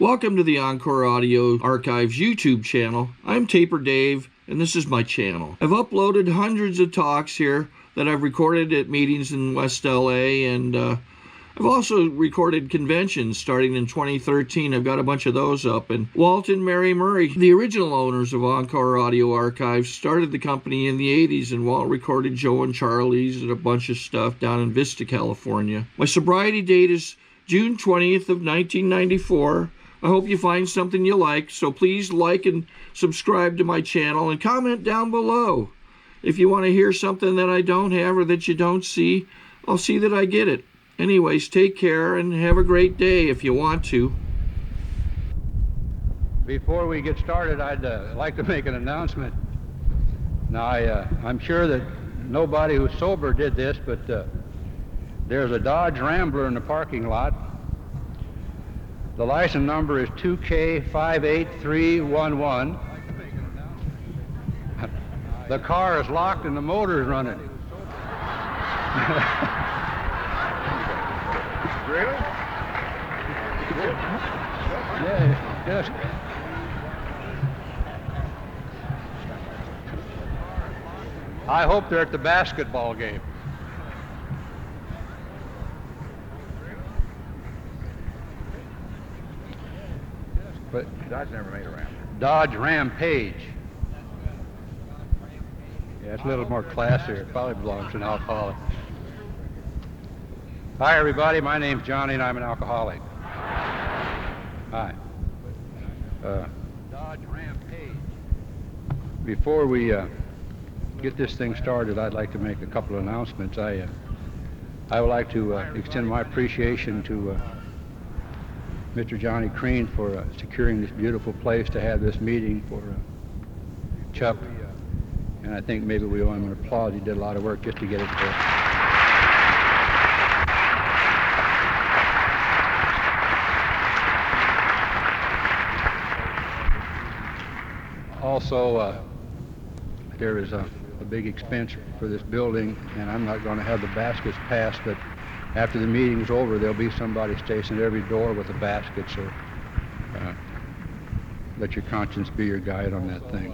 Welcome to the Encore Audio Archives YouTube channel. I'm Taper Dave, and this is my channel. I've uploaded hundreds of talks here that I've recorded at meetings in West LA, and I've also recorded conventions starting in 2013. I've got a bunch of those up. And Walt and Mary Murray, the original owners of Encore Audio Archives, started the company in the 80s, and Walt recorded Joe and Charlie's and a bunch of stuff down in Vista, California. My sobriety date is June 20th of 1994. I hope you find something you like, so please like and subscribe to my channel and comment down below. If you want to hear something that I don't have or that you don't see, I'll see that I get it. Anyways, take care and have a great day if you want to. Before we get started, I'd like to make an announcement. Now, I'm sure that nobody who's sober did this, but there's a Dodge Rambler in the parking lot. The license number is 2K58311. The car is locked and the motor is running. Really? Yeah, yes. I hope they're at the basketball game. But Dodge never made a Ram. Dodge Rampage. Yeah, it's a little more classier. It probably belongs to an alcoholic. Hi, everybody. My name's Johnny, and I'm an alcoholic. Hi. Dodge Rampage. Before we get this thing started, I'd like to make a couple of announcements. I would like to extend my appreciation to Mr. Johnny Crean for securing this beautiful place to have this meeting for Chuck. And I think maybe we owe him an applause. He did a lot of work just to get it there. Also, there is a big expense for this building, and I'm not going to have the baskets passed, but after the meeting's over, there'll be somebody stationed at every door with a basket, so let your conscience be your guide on that thing.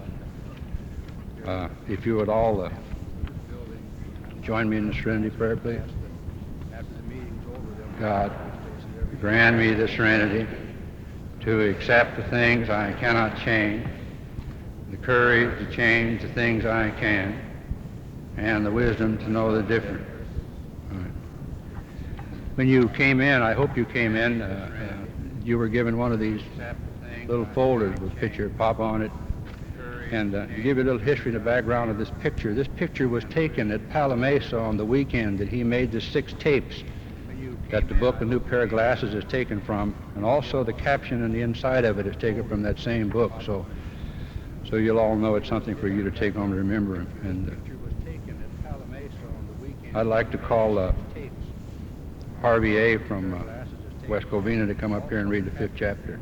If you would all join me in the Serenity Prayer, please. God, grant me the serenity to accept the things I cannot change, the courage to change the things I can, and the wisdom to know the difference. When you came in, I hope you came in, you were given one of these little folders with a picture pop on it. And to give you a little history in the background of this picture was taken at Palo Mesa on the weekend that he made the 6 tapes that the book, A New Pair of Glasses, is taken from. And also the caption on the inside of it is taken from that same book. So you'll all know it's something for you to take home to remember. And I'd like to call Harvey A. from West Covina to come up here and read the 5th chapter.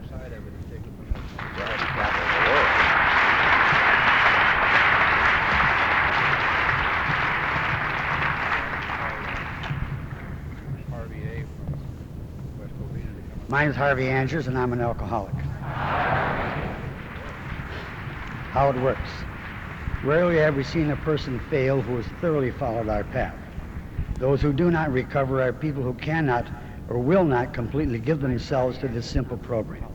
Mine's Harvey Andrews, and I'm an alcoholic. How it works. Rarely have we seen a person fail who has thoroughly followed our path. Those who do not recover are people who cannot or will not completely give themselves to this simple program.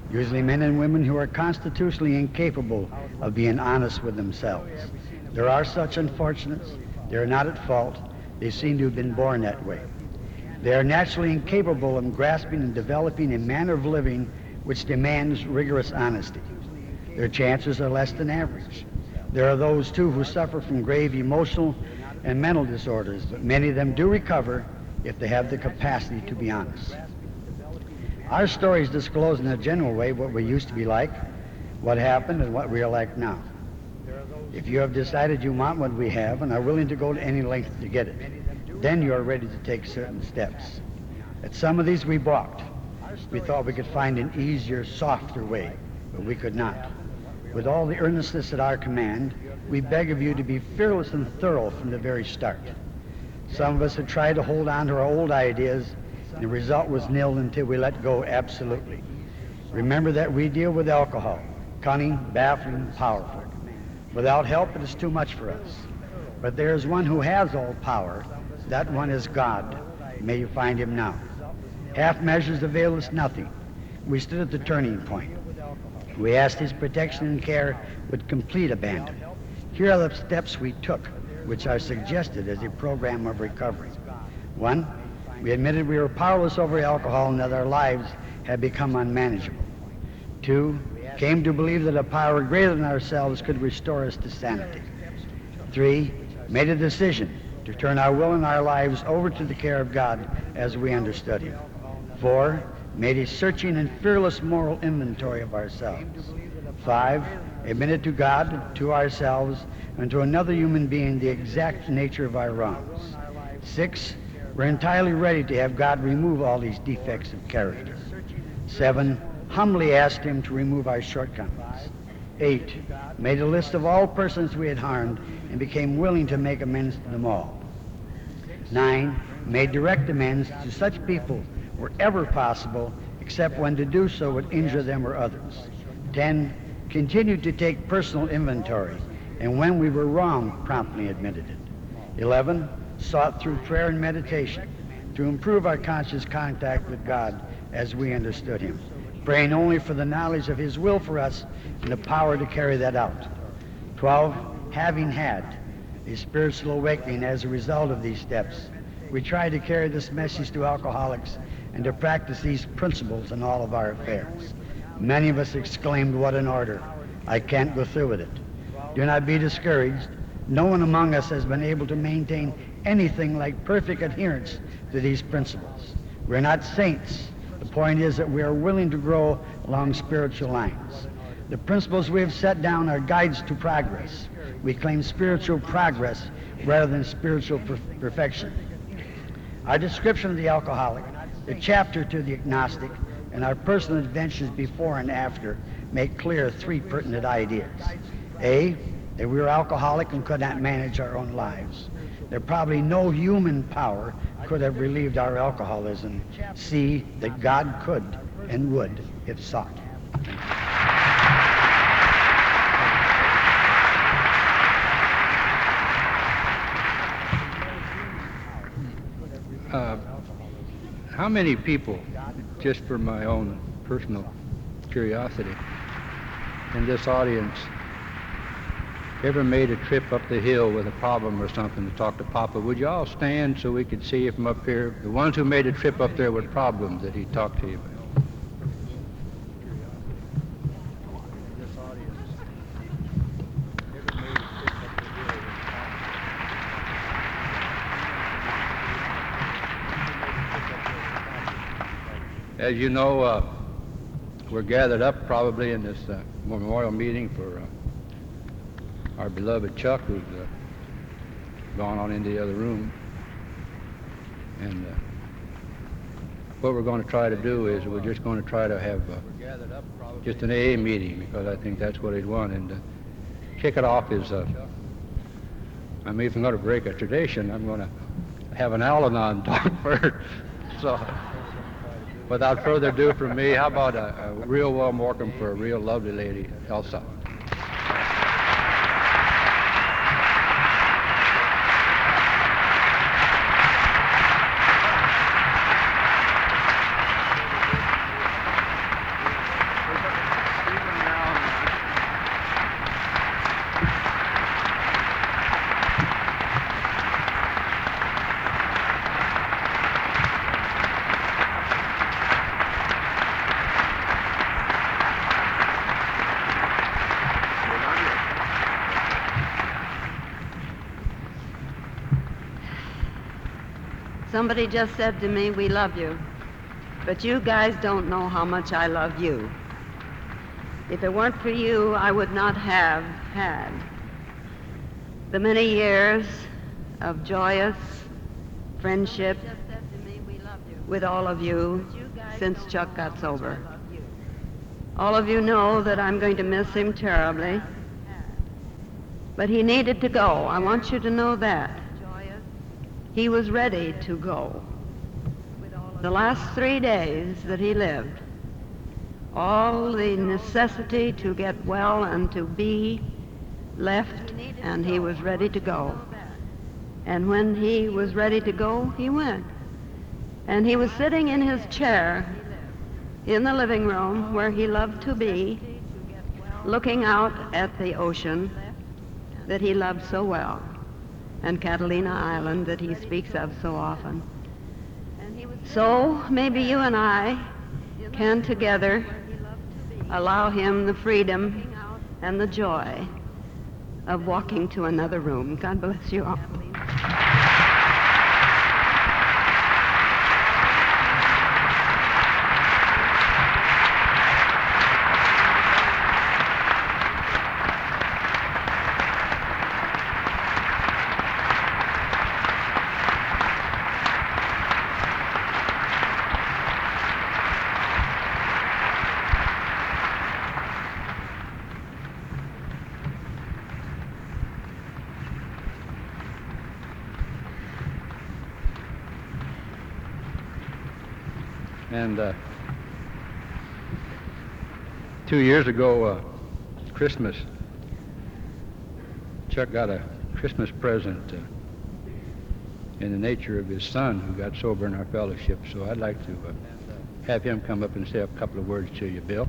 Usually men and women who are constitutionally incapable of being honest with themselves. There are such unfortunates. They are not at fault. They seem to have been born that way. They are naturally incapable of grasping and developing a manner of living which demands rigorous honesty. Their chances are less than average. There are those, too, who suffer from grave emotional and mental disorders, but many of them do recover if they have the capacity to be honest. Our stories disclose in a general way what we used to be like, what happened, and what we are like now. If you have decided you want what we have and are willing to go to any length to get it, then you are ready to take certain steps. At some of these we balked. We thought we could find an easier, softer way, but we could not. With all the earnestness at our command, we beg of you to be fearless and thorough from the very start. Some of us had tried to hold on to our old ideas, and the result was nil until we let go absolutely. Remember that we deal with alcohol, cunning, baffling, powerful. Without help, it is too much for us. But there is one who has all power. That one is God. May you find him now. Half measures avail us nothing. We stood at the turning point. We asked his protection and care with complete abandon. Here are the steps we took, which are suggested as a program of recovery. 1, we admitted we were powerless over alcohol and that our lives had become unmanageable. 2, came to believe that a power greater than ourselves could restore us to sanity. 3, made a decision to turn our will and our lives over to the care of God as we understood him. 4, made a searching and fearless moral inventory of ourselves. 5, admitted to God, to ourselves, and to another human being the exact nature of our wrongs. 6, we're entirely ready to have God remove all these defects of character. 7, humbly asked him to remove our shortcomings. 8, made a list of all persons we had harmed and became willing to make amends to them all. 9, made direct amends to such people wherever possible, except when to do so would injure them or others. 10, continued to take personal inventory, and when we were wrong, promptly admitted it. 11, sought through prayer and meditation to improve our conscious contact with God as we understood him, praying only for the knowledge of his will for us and the power to carry that out. 12, having had a spiritual awakening as a result of these steps, we try to carry this message to alcoholics and to practice these principles in all of our affairs. Many of us exclaimed, "What an order. I can't go through with it." Do not be discouraged. No one among us has been able to maintain anything like perfect adherence to these principles. We're not saints. The point is that we are willing to grow along spiritual lines. The principles we have set down are guides to progress. We claim spiritual progress rather than spiritual perfection. Our description of the alcoholic, the chapter to the agnostic, and our personal adventures before and after make clear 3 pertinent ideas. A, that we were alcoholic and could not manage our own lives. That probably no human power could have relieved our alcoholism. C, that God could and would if sought. How many people, just for my own personal curiosity, in this audience ever made a trip up the hill with a problem or something to talk to Papa? Would you all stand so we could see you from up here? The ones who made a trip up there with problems that he talked to you about. As you know, we're gathered up probably in this memorial meeting for our beloved Chuck, who's gone on into the other room. And what we're going to try to do is we're just going to try to have just an AA meeting, because I think that's what he'd want. And kick it off is, I mean, if I'm going to break a tradition, I'm going to have an Al-Anon talk first. So, without further ado from me, how about a real warm welcome for a real lovely lady, Elsa. Somebody just said to me, "We love you." But you guys don't know how much I love you. If it weren't for you, I would not have had the many years of joyous friendship with all of you since Chuck got sober. All of you know that I'm going to miss him terribly, but he needed to go. I want you to know that. He was ready to go. The last 3 days that he lived all the necessity to get well and to be left, and he was ready to go. And when he was ready to go, he went. And he was sitting in his chair in the living room where he loved to be, looking out at the ocean that he loved so well, and Catalina Island that he speaks of so often. So maybe you and I can together allow him the freedom and the joy of walking to another room. God bless you all. And 2 years ago, Christmas, Chuck got a Christmas present in the nature of his son who got sober in our fellowship. So I'd like to have him come up and say a couple of words to you, Bill.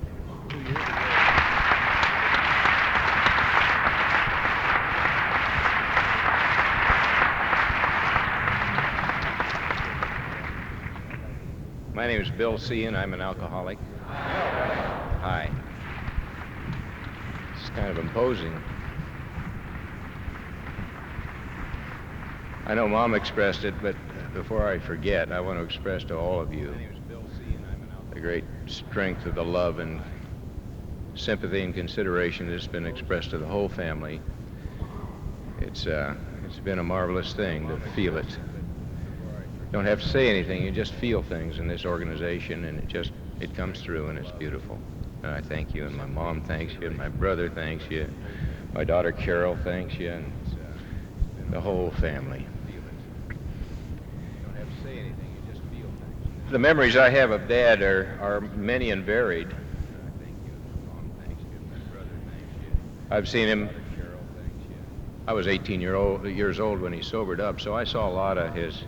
My name is Bill C., and I'm an alcoholic. Hi. It's kind of imposing. I know Mom expressed it, but before I forget, I want to express to all of you the great strength of the love and sympathy and consideration that's been expressed to the whole family. It's been a marvelous thing to feel it. You don't have to say anything, you just feel things in this organization, and it comes through, and it's beautiful. And I thank you, and my mom thanks you, and my brother thanks you, my daughter Carol thanks you, and the whole family. The memories I have of Dad are many and varied. I've seen him. I was 18 years old when he sobered up, so I saw a lot of his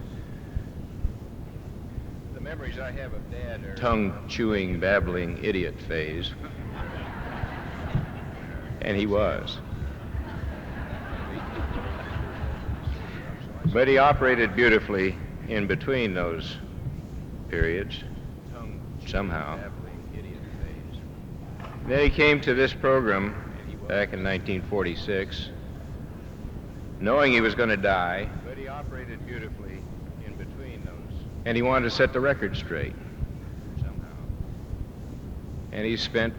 memories I have of Dad are tongue-chewing, babbling idiot phase. And he was. But he operated beautifully in between those periods, somehow. Then he came to this program back in 1946, knowing he was going to die, but he operated beautifully. And he wanted to set the record straight. And he spent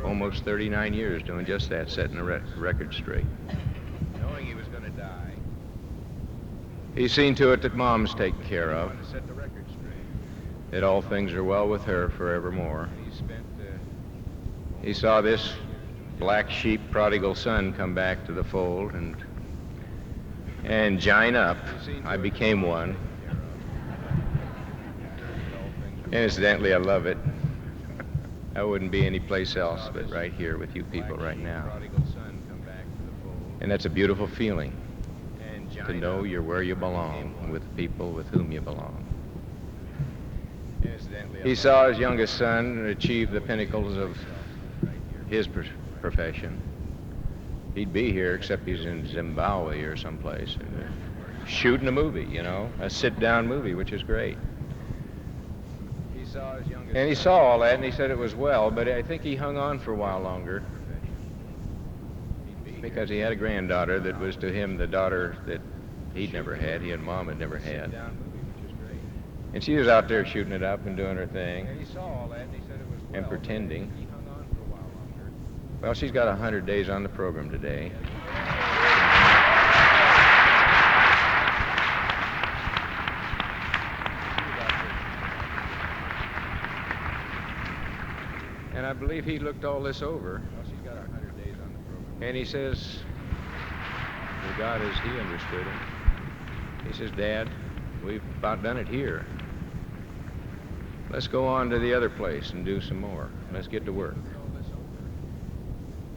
almost 39 years doing just that, setting the record straight. Knowing he was going to die. He's seen to it that Mom's taken care of. That all things are well with her forevermore. He saw this black sheep prodigal son come back to the fold and join up. I became one. Incidentally, I love it. I wouldn't be any place else but right here with you people right now. And that's a beautiful feeling, to know you're where you belong, with people with whom you belong. He saw his youngest son achieve the pinnacles of his profession. He'd be here, except he's in Zimbabwe or someplace, shooting a movie, you know, a sit-down movie, which is great. And he saw all that, and he said it was well, but I think he hung on for a while longer because he had a granddaughter that was to him the daughter that he'd never had, he and Mom had never had. And she was out there shooting it up and doing her thing and pretending. Well, she's got 100 days on the program today. And I believe he looked all this over. Well, she's got 100 days on the program. And he says, well, God as he understood him, he says, Dad, we've about done it here. let's go on to the other place and do some more. Let's get to work.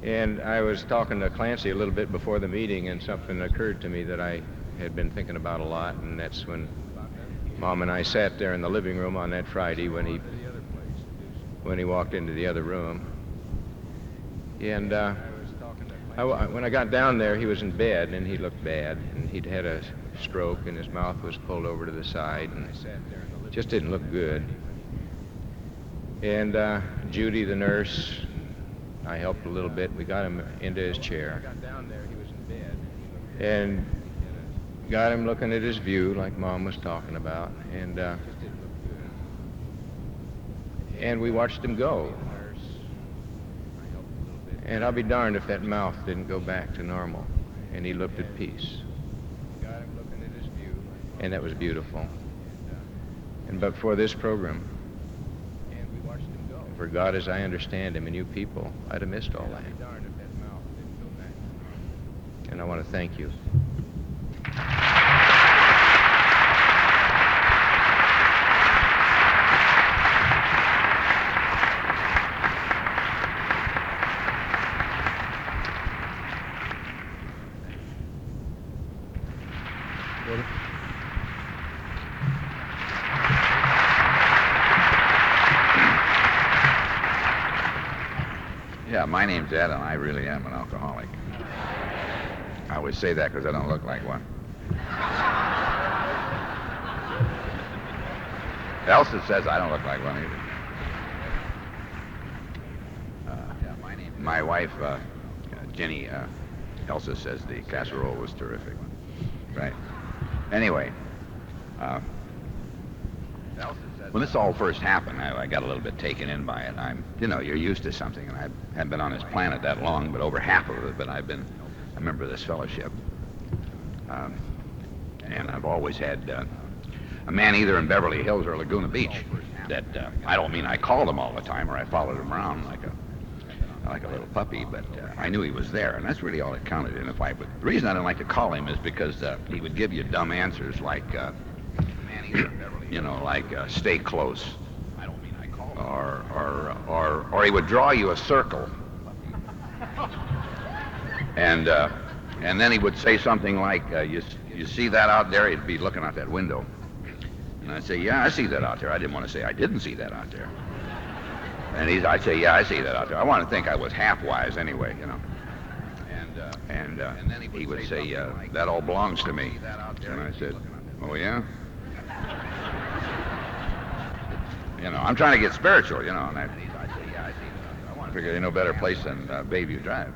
And I was talking to Clancy a little bit before the meeting, and something occurred to me that I had been thinking about a lot, and that's when Mom and I sat there in the living room on that Friday when he walked into the other room. And when I got down there, he was in bed, and he looked bad, and he'd had a stroke, and his mouth was pulled over to the side, and just didn't look good. And Judy, the nurse, I helped a little bit. We got him into his chair and got him looking at his view like Mom was talking about, and we watched him go. And I'll be darned if that mouth didn't go back to normal, and he looked at peace. And that was beautiful. And but for this program, for God as I understand him and you people, I'd have missed all that. And I want to thank you. Yeah, my name's Ed, and I really am an alcoholic. I always say that because I don't look like one. Elsa says I don't look like one either. My wife, Jenny, Elsa says the casserole was terrific. Right. Anyway, when this all first happened, I got a little bit taken in by it. You're used to something, and I haven't been on this planet that long, but over half of it, but I've been a member of this fellowship. And I've always had a man either in Beverly Hills or Laguna Beach that, I don't mean I called him all the time or I followed him around like a little puppy, but I knew he was there, and that's really all that counted. And the reason I didn't like to call him is because he would give you dumb answers like, stay close, or he would draw you a circle, and then he would say something like, you see that out there? He'd be looking out that window, and I'd say, yeah, I see that out there. I didn't want to say I didn't see that out there, and I'd say, yeah, I see that out there. I want to think I was half wise anyway, and then he would say, that all belongs to me, and I said, oh yeah. I'm trying to get spiritual, and I figured there's no better place than Bayview Drive.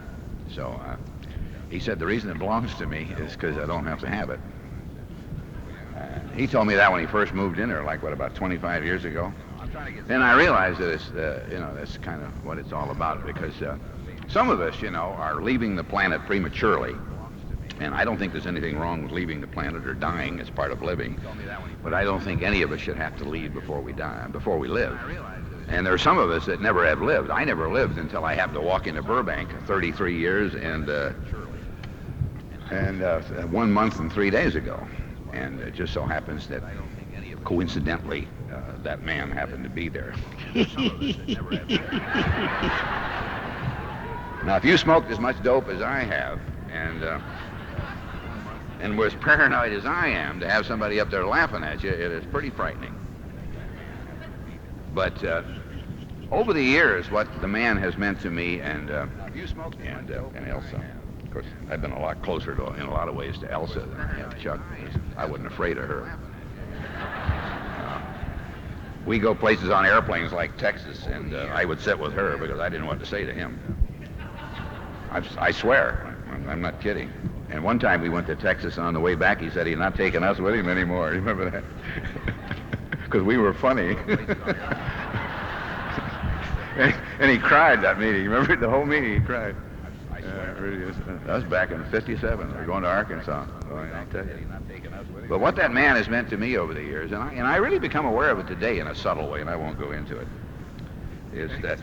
So he said the reason it belongs to me is because I don't have to have it. He told me that when he first moved in there, about 25 years ago. Then I realized that it's, that's kind of what it's all about, because some of us, are leaving the planet prematurely. And I don't think there's anything wrong with leaving the planet or dying. It's part of living. But I don't think any of us should have to leave before we die, before we live. And there are some of us that never have lived. I never lived until I happened to walk into Burbank 33 years and 1 month and 3 days ago. And it just so happens that, coincidentally, that man happened to be there. Now, if you smoked as much dope as I have, and were as paranoid as I am, to have somebody up there laughing at you, it is pretty frightening. But over the years, what the man has meant to me, and Elsa, of course, I've been a lot closer in a lot of ways to Elsa than I have Chuck. I wasn't afraid of her. We go places on airplanes like Texas, and I would sit with her because I didn't know what to say to him. I swear, I'm not kidding. And one time we went to Texas, and on the way back he said he's not taking us with him anymore. Remember that? Because we were funny. and he cried that meeting. Remember the whole meeting he cried. Really that was back in '57. We were going to Arkansas. I'll tell you. But what that man has meant to me over the years, and I really become aware of it today in a subtle way, and I won't go into it, is that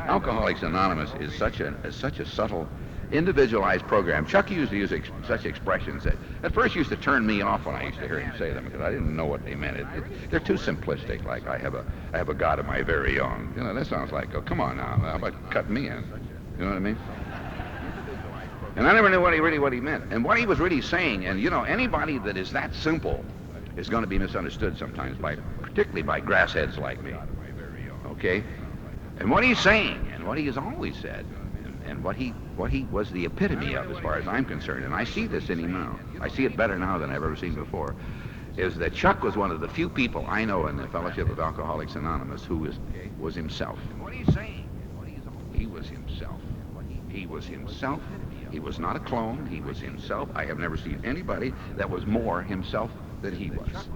Alcoholics Anonymous is such a subtle individualized program. Chuck used to use such expressions that at first used to turn me off when I used to hear him say them because I didn't know what they meant. They're too simplistic. Like I have a God of my very own. You know, that sounds like, oh, come on now, how about cutting me in? You know what I mean? And I never knew what he meant and what he was really saying. And you know, anybody that is that simple is going to be misunderstood sometimes particularly by grassheads like me. Okay? And what he's saying and what he has always said and what he was the epitome of as far as I'm concerned, and I see this in him now, I see it better now than I've ever seen before, is that Chuck was one of the few people I know in the Fellowship of Alcoholics Anonymous who was himself. And what he's saying, he was himself. He was himself. He was not a clone. He was himself. I have never seen anybody that was more himself than he was.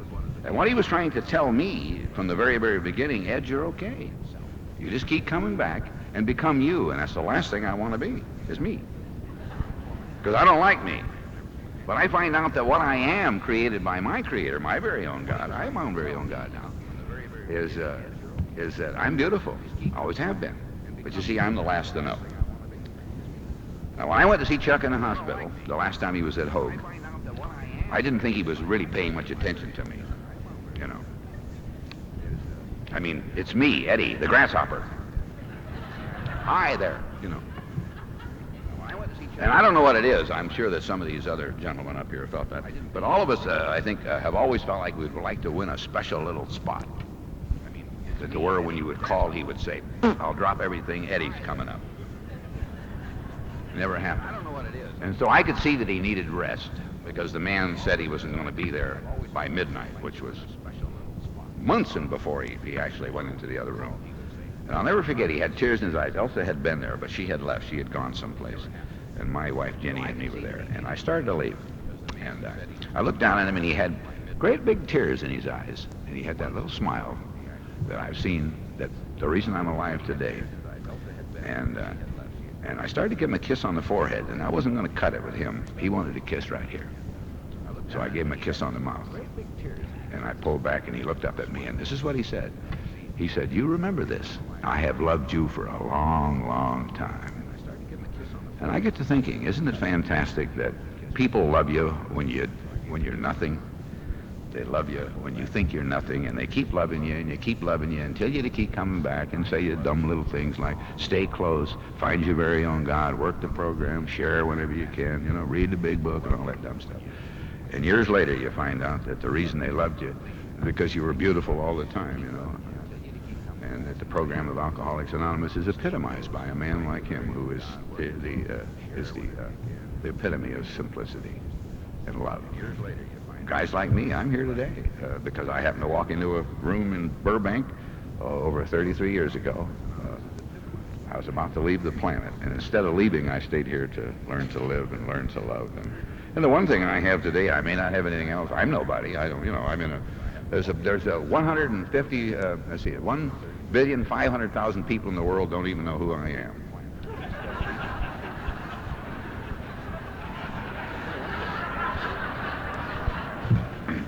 And what he was trying to tell me from the very, very beginning, Ed, you're okay. You just keep coming back and become you, and that's the last thing I want to be, is me. Because I don't like me. But I find out that what I am, created by my Creator, my very own God, I am my own very own God now, is that I'm beautiful. Always have been. But you see, I'm the last to know. Now, when I went to see Chuck in the hospital, the last time he was at Hogue, I didn't think he was really paying much attention to me, you know. I mean, it's me, Eddie, the grasshopper. Hi there, you know. And I don't know what it is. I'm sure that some of these other gentlemen up here felt that. But all of us, I think, have always felt like we would like to win a special little spot. That the word when you would call, he would say, I'll drop everything, Eddie's coming up. Never happened. I don't know what it is. And so I could see that he needed rest because the man said he wasn't going to be there by midnight, which was months and before he actually went into the other room. And I'll never forget, he had tears in his eyes. Elsa had been there, but she had left. She had gone someplace. And my wife, Jenny, and me were there. And I started to leave. And I looked down at him, and he had great big tears in his eyes. And he had that little smile that I've seen, that's the reason I'm alive today. And I started to give him a kiss on the forehead, and I wasn't going to cut it with him. He wanted a kiss right here. So I gave him a kiss on the mouth. And I pulled back, and he looked up at me, and this is what he said. He said, you remember this. I have loved you for a long, long time. And I get to thinking, isn't it fantastic that people love you when you're nothing? They love you when you think you're nothing, and they keep loving you, and you keep loving you until you keep coming back and say you dumb little things like stay close, find your very own God, work the program, share whenever you can, you know, read the big book and all that dumb stuff. And years later, you find out that the reason they loved you is because you were beautiful all the time, you know, and that the program of Alcoholics Anonymous is epitomized by a man like him who is the epitome of simplicity and love. Years later, guys like me, I'm here today because I happened to walk into a room in Burbank over 33 years ago. I was about to leave the planet, and instead of leaving, I stayed here to learn to live and learn to love. And the one thing I have today, I may not have anything else. I'm nobody. I don't, you know, I'm in a, there's a 150, let's see, 1,500,000 people in the world don't even know who I am.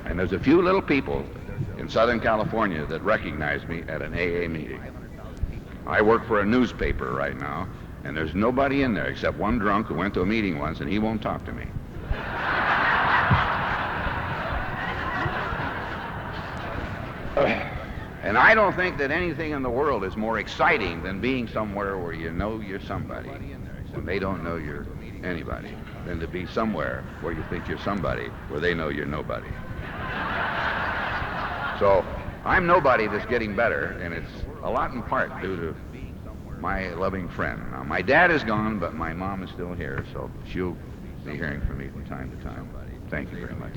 And there's a few little people in Southern California that recognize me at an AA meeting. I work for a newspaper right now, and there's nobody in there except one drunk who went to a meeting once, and he won't talk to me. And I don't think that anything in the world is more exciting than being somewhere where you know you're somebody when they don't know you're anybody, than to be somewhere where you think you're somebody where they know you're nobody. So I'm nobody that's getting better, and it's a lot in part due to my loving friend. Now, my dad is gone, but my mom is still here, so she'll be hearing from me from time to time. Thank you very much.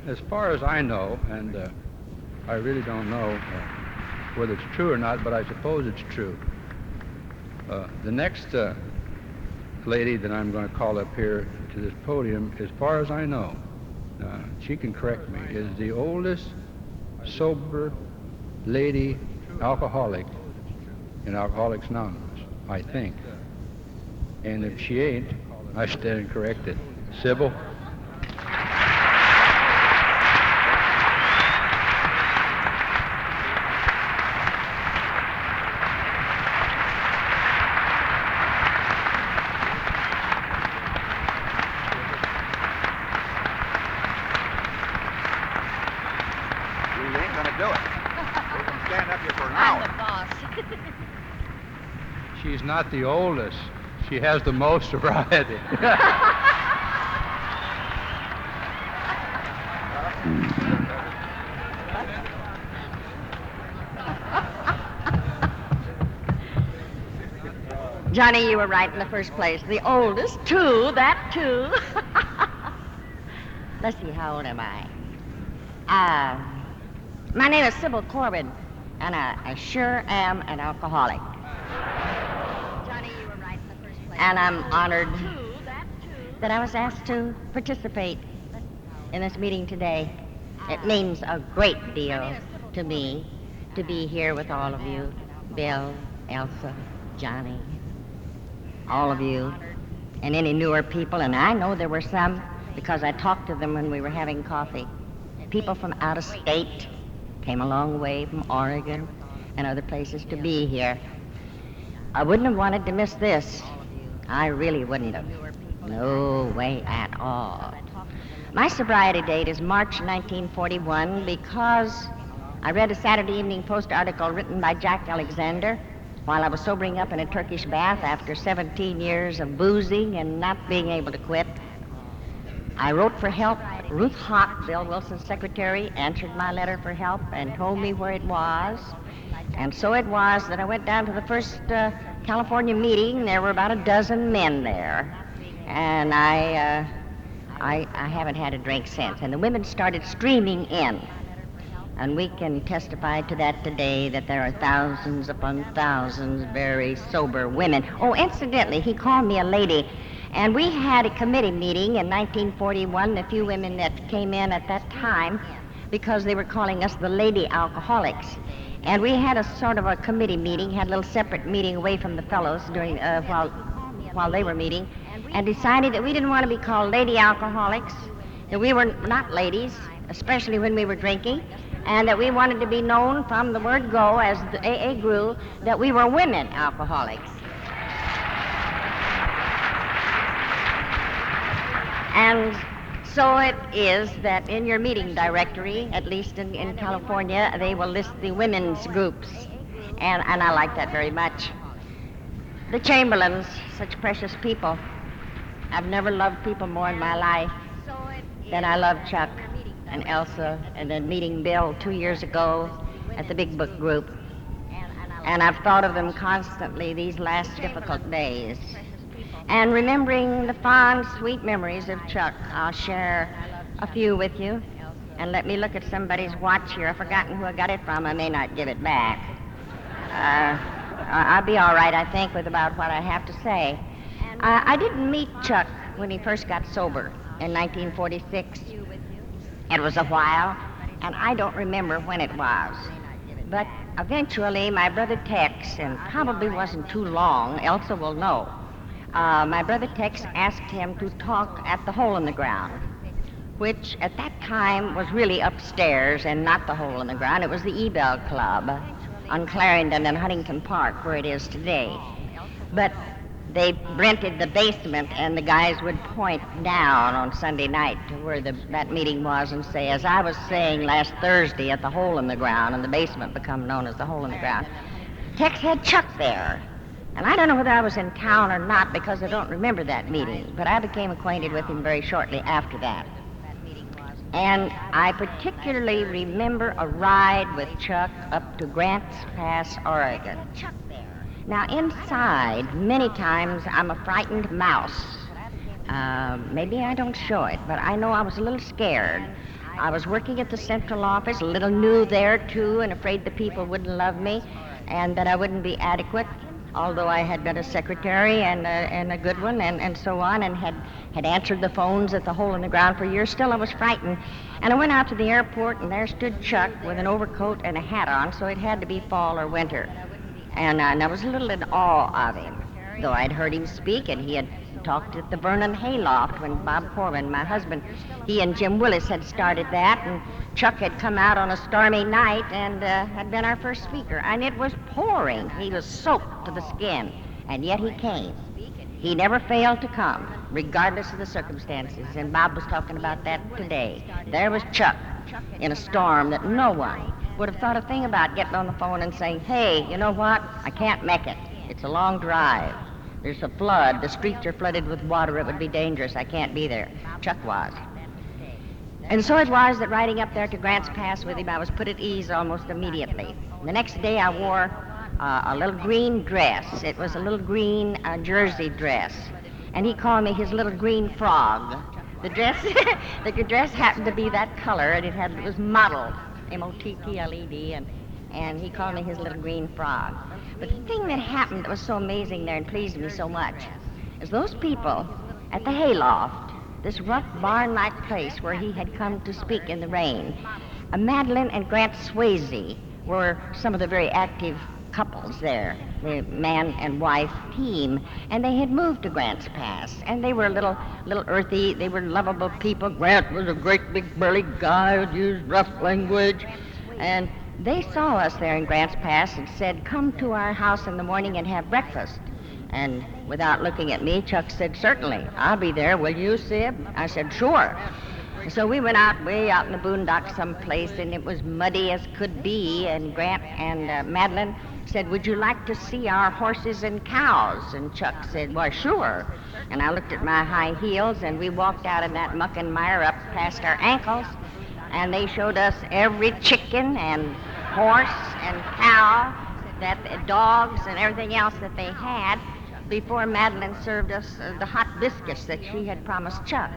As far as I know, and I really don't know whether it's true or not, but I suppose it's true. The next lady that I'm going to call up here to this podium, as far as I know, she can correct me, is the oldest sober lady alcoholic in Alcoholics Anonymous, I think. And if she ain't, I stand corrected. Sybil? not the oldest. She has the most variety. Johnny, you were right in the first place. The oldest, too, that too. Let's see, how old am I? My name is Sybil Corbin, and I sure am an alcoholic. Johnny, you were right in the first place. And I'm honored that I was asked to participate in this meeting today. It means a great deal to me to be here with all of you, Bill, Elsa, Johnny, all of you, and any newer people, and I know there were some because I talked to them when we were having coffee. People from out of state came a long way from Oregon and other places to be here. I wouldn't have wanted to miss this. I really wouldn't have. No way at all. My sobriety date is March 1941 because I read a Saturday Evening Post article written by Jack Alexander while I was sobering up in a Turkish bath after 17 years of boozing and not being able to quit. I wrote for help. Ruth Hawk, Bill Wilson's secretary, answered my letter for help and told me where it was. And so it was that I went down to the first California meeting. There were about a dozen men there. And I haven't had a drink since. And the women started streaming in. And we can testify to that today, that there are thousands upon thousands very sober women. Oh, incidentally, he called me a lady. And we had a committee meeting in 1941, the few women that came in at that time, because they were calling us the lady alcoholics. And we had a sort of a committee meeting, had a little separate meeting away from the fellows during while they were meeting, and decided that we didn't want to be called lady alcoholics, that we were not ladies, especially when we were drinking, and that we wanted to be known from the word go, as the AA grew, that we were women alcoholics. And so it is that in your meeting directory, at least in California, they will list the women's groups. And I like that very much. The Chamberlains, such precious people. I've never loved people more in my life than I love Chuck and Elsa, and then meeting Bill 2 years ago at the Big Book group. And I've thought of them constantly these last difficult days. And remembering the fond, sweet memories of Chuck, I'll share a few with you. And let me look at somebody's watch here. I've forgotten who I got it from. I may not give it back. I'll be all right, I think, with about what I have to say. I didn't meet Chuck when he first got sober in 1946. It was a while, and I don't remember when it was. But eventually, my brother Tex, and probably wasn't too long, Elsa will know, my brother Tex asked him to talk at the Hole in the Ground, which at that time was really upstairs and not the Hole in the Ground. It was the Ebell Club on Clarendon and Huntington Park, where it is today. But they rented the basement, and the guys would point down on Sunday night to where that meeting was and say, as I was saying last Thursday at the Hole in the Ground, and the basement become known as the Hole in the Ground, Tex had Chuck there. And I don't know whether I was in town or not because I don't remember that meeting, but I became acquainted with him very shortly after that. And I particularly remember a ride with Chuck up to Grants Pass, Oregon. Now, inside, many times I'm a frightened mouse. Maybe I don't show it, but I know I was a little scared. I was working at the central office, a little new there, too, and afraid the people wouldn't love me and that I wouldn't be adequate, although I had been a secretary and a good one and so on, and had answered the phones at the Hole in the Ground for years. Still, I was frightened. And I went out to the airport, and there stood Chuck with an overcoat and a hat on, so it had to be fall or winter. And I was a little in awe of him, though I'd heard him speak, and he had talked at the Vernon Hayloft when Bob Corbin, my husband, he and Jim Willis had started that, and Chuck had come out on a stormy night and had been our first speaker. And it was pouring. He was soaked to the skin, and yet he came. He never failed to come, regardless of the circumstances, and Bob was talking about that today. There was Chuck in a storm that no one would have thought a thing about getting on the phone and saying, hey, you know what, I can't make it. It's a long drive. There's a flood. The streets are flooded with water. It would be dangerous. I can't be there. Chuck was. And so it was that riding up there to Grants Pass with him, I was put at ease almost immediately. The next day I wore a little green dress. It was a little green jersey dress. And he called me his little green frog. The dress, the dress happened to be that color, and it was mottled, M-O-T-T-L-E-D, and he called me his little green frog. But the thing that happened that was so amazing there and pleased me so much is those people at the hayloft, this rough barn-like place where he had come to speak in the rain. Madeline and Grant Swayze were some of the very active couples there, the man and wife team, and they had moved to Grants Pass, and they were a little earthy. They were lovable people. Grant was a great big burly guy who used rough language, and they saw us there in Grants Pass and said, "Come to our house in the morning and have breakfast." And without looking at me, Chuck said, "Certainly, I'll be there. Will you, Sib?" I said, "Sure." So we went out way out in the boondocks someplace, and it was muddy as could be, and Grant and Madeline said, "Would you like to see our horses and cows?" And Chuck said, "Why, sure." And I looked at my high heels, and we walked out in that muck and mire up past our ankles, and they showed us every chicken and horse and cow, dogs and everything else that they had before Madeline served us the hot biscuits that she had promised Chuck.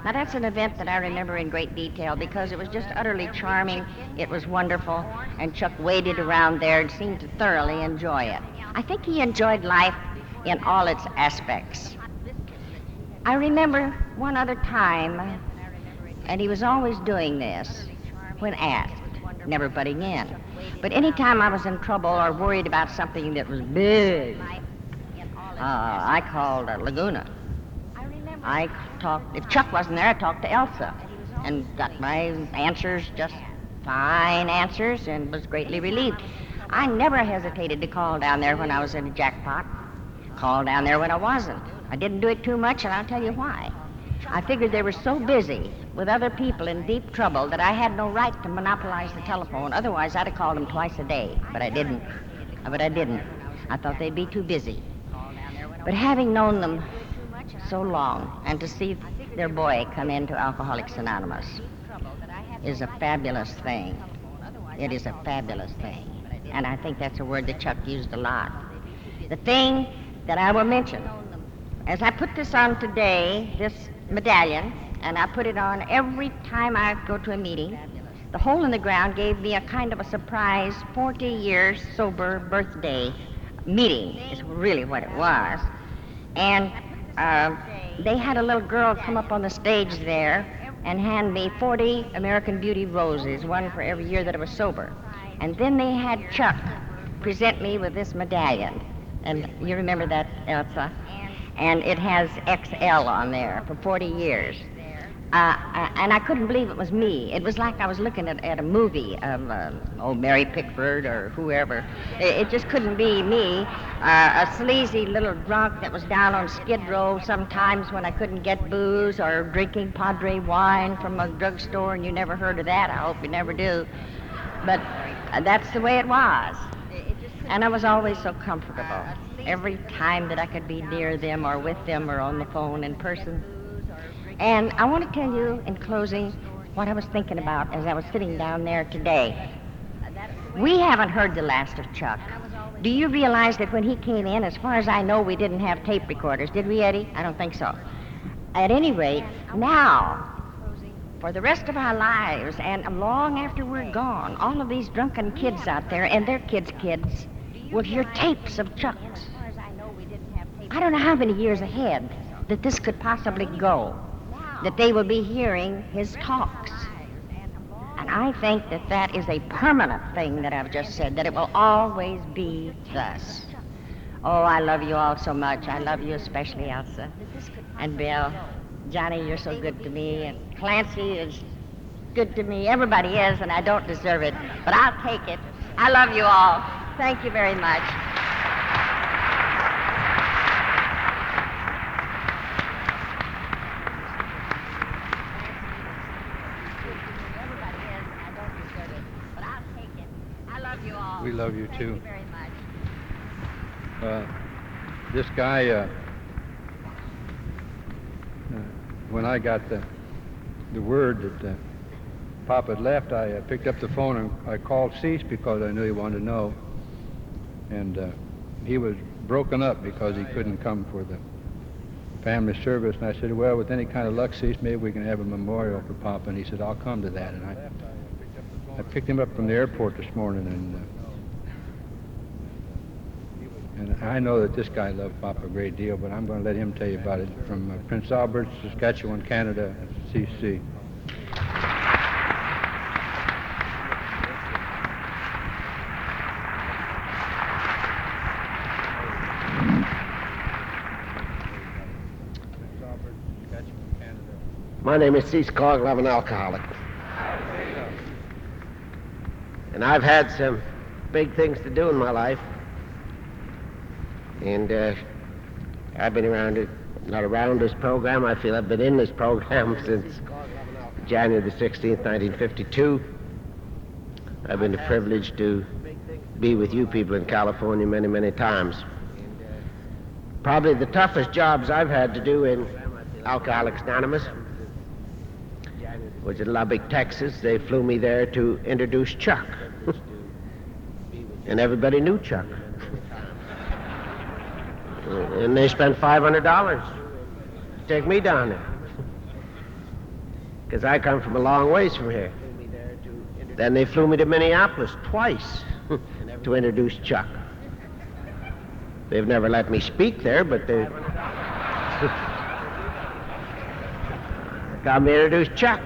Now, that's an event that I remember in great detail because it was just utterly charming. It was wonderful, and Chuck waded around there and seemed to thoroughly enjoy it. I think he enjoyed life in all its aspects. I remember one other time, and he was always doing this when asked, never butting in. But any time I was in trouble or worried about something that was big, I called Laguna. I talked, if Chuck wasn't there, I talked to Elsa and got my answers, just fine answers, and was greatly relieved. I never hesitated to call down there when I was in a jackpot, call down there when I wasn't. I didn't do it too much, and I'll tell you why. I figured they were so busy with other people in deep trouble that I had no right to monopolize the telephone. Otherwise, I'd have called them twice a day, but I didn't. I thought they'd be too busy. But having known them so long, and to see their boy come into Alcoholics Anonymous is a fabulous thing. It is a fabulous thing. And I think that's a word that Chuck used a lot. The thing that I will mention, as I put this on today, this medallion, and I put it on every time I go to a meeting, the hole in the ground gave me a kind of a surprise 40 years sober birthday meeting, is really what it was. And they had a little girl come up on the stage there and hand me 40 American Beauty roses, one for every year that I was sober. And then they had Chuck present me with this medallion. And you remember that, Elsa? And it has XL on there for 40 years. And I couldn't believe it was me. It was like I was looking at a movie of Mary Pickford or whoever. It just couldn't be me, a sleazy little drunk that was down on Skid Row sometimes when I couldn't get booze, or drinking Padre wine from a drugstore, and you never heard of that. I hope you never do. But that's the way it was. And I was always so comfortable every time that I could be near them or with them or on the phone in person. And I want to tell you in closing what I was thinking about as I was sitting down there today. We haven't heard the last of Chuck. Do you realize that when he came in, as far as I know, we didn't have tape recorders, did we, Eddie? I don't think so. At any rate, now, for the rest of our lives and long after we're gone, all of these drunken kids out there and their kids' kids will hear tapes of Chuck's. I don't know how many years ahead that this could possibly go, that they will be hearing his talks. And I think that that is a permanent thing that I've just said, that it will always be thus. Oh, I love you all so much. I love you especially, Elsa. And Bill, Johnny, you're so good to me. And Clancy is good to me. Everybody is, and I don't deserve it. But I'll take it. I love you all. Thank you very much. We love you too. Very much. This guy, when I got the word that Pop had left, I picked up the phone and I called Cease because I knew he wanted to know. And he was broken up because he couldn't come for the family service. And I said, well, with any kind of luck, Cease, maybe we can have a memorial for Pop. And he said, I'll come to that. And I picked him up from the airport this morning, and I know that this guy loved Pop a great deal, but I'm going to let him tell you about it from Prince Albert, Saskatchewan, Canada, CC. My name is Cease Coggle. I'm an alcoholic. And I've had some big things to do in my life. And I've been around it, not around this program. I feel I've been in this program since January the 16th, 1952. I've been privileged to be with you people in California many, many times. Probably the toughest jobs I've had to do in Alcoholics Anonymous was in Lubbock, Texas. They flew me there to introduce Chuck. And everybody knew Chuck. And they spent $500 to take me down there. Because I come from a long ways from here. Then they flew me to Minneapolis twice to introduce Chuck. They've never let me speak there, but they got me to introduce Chuck.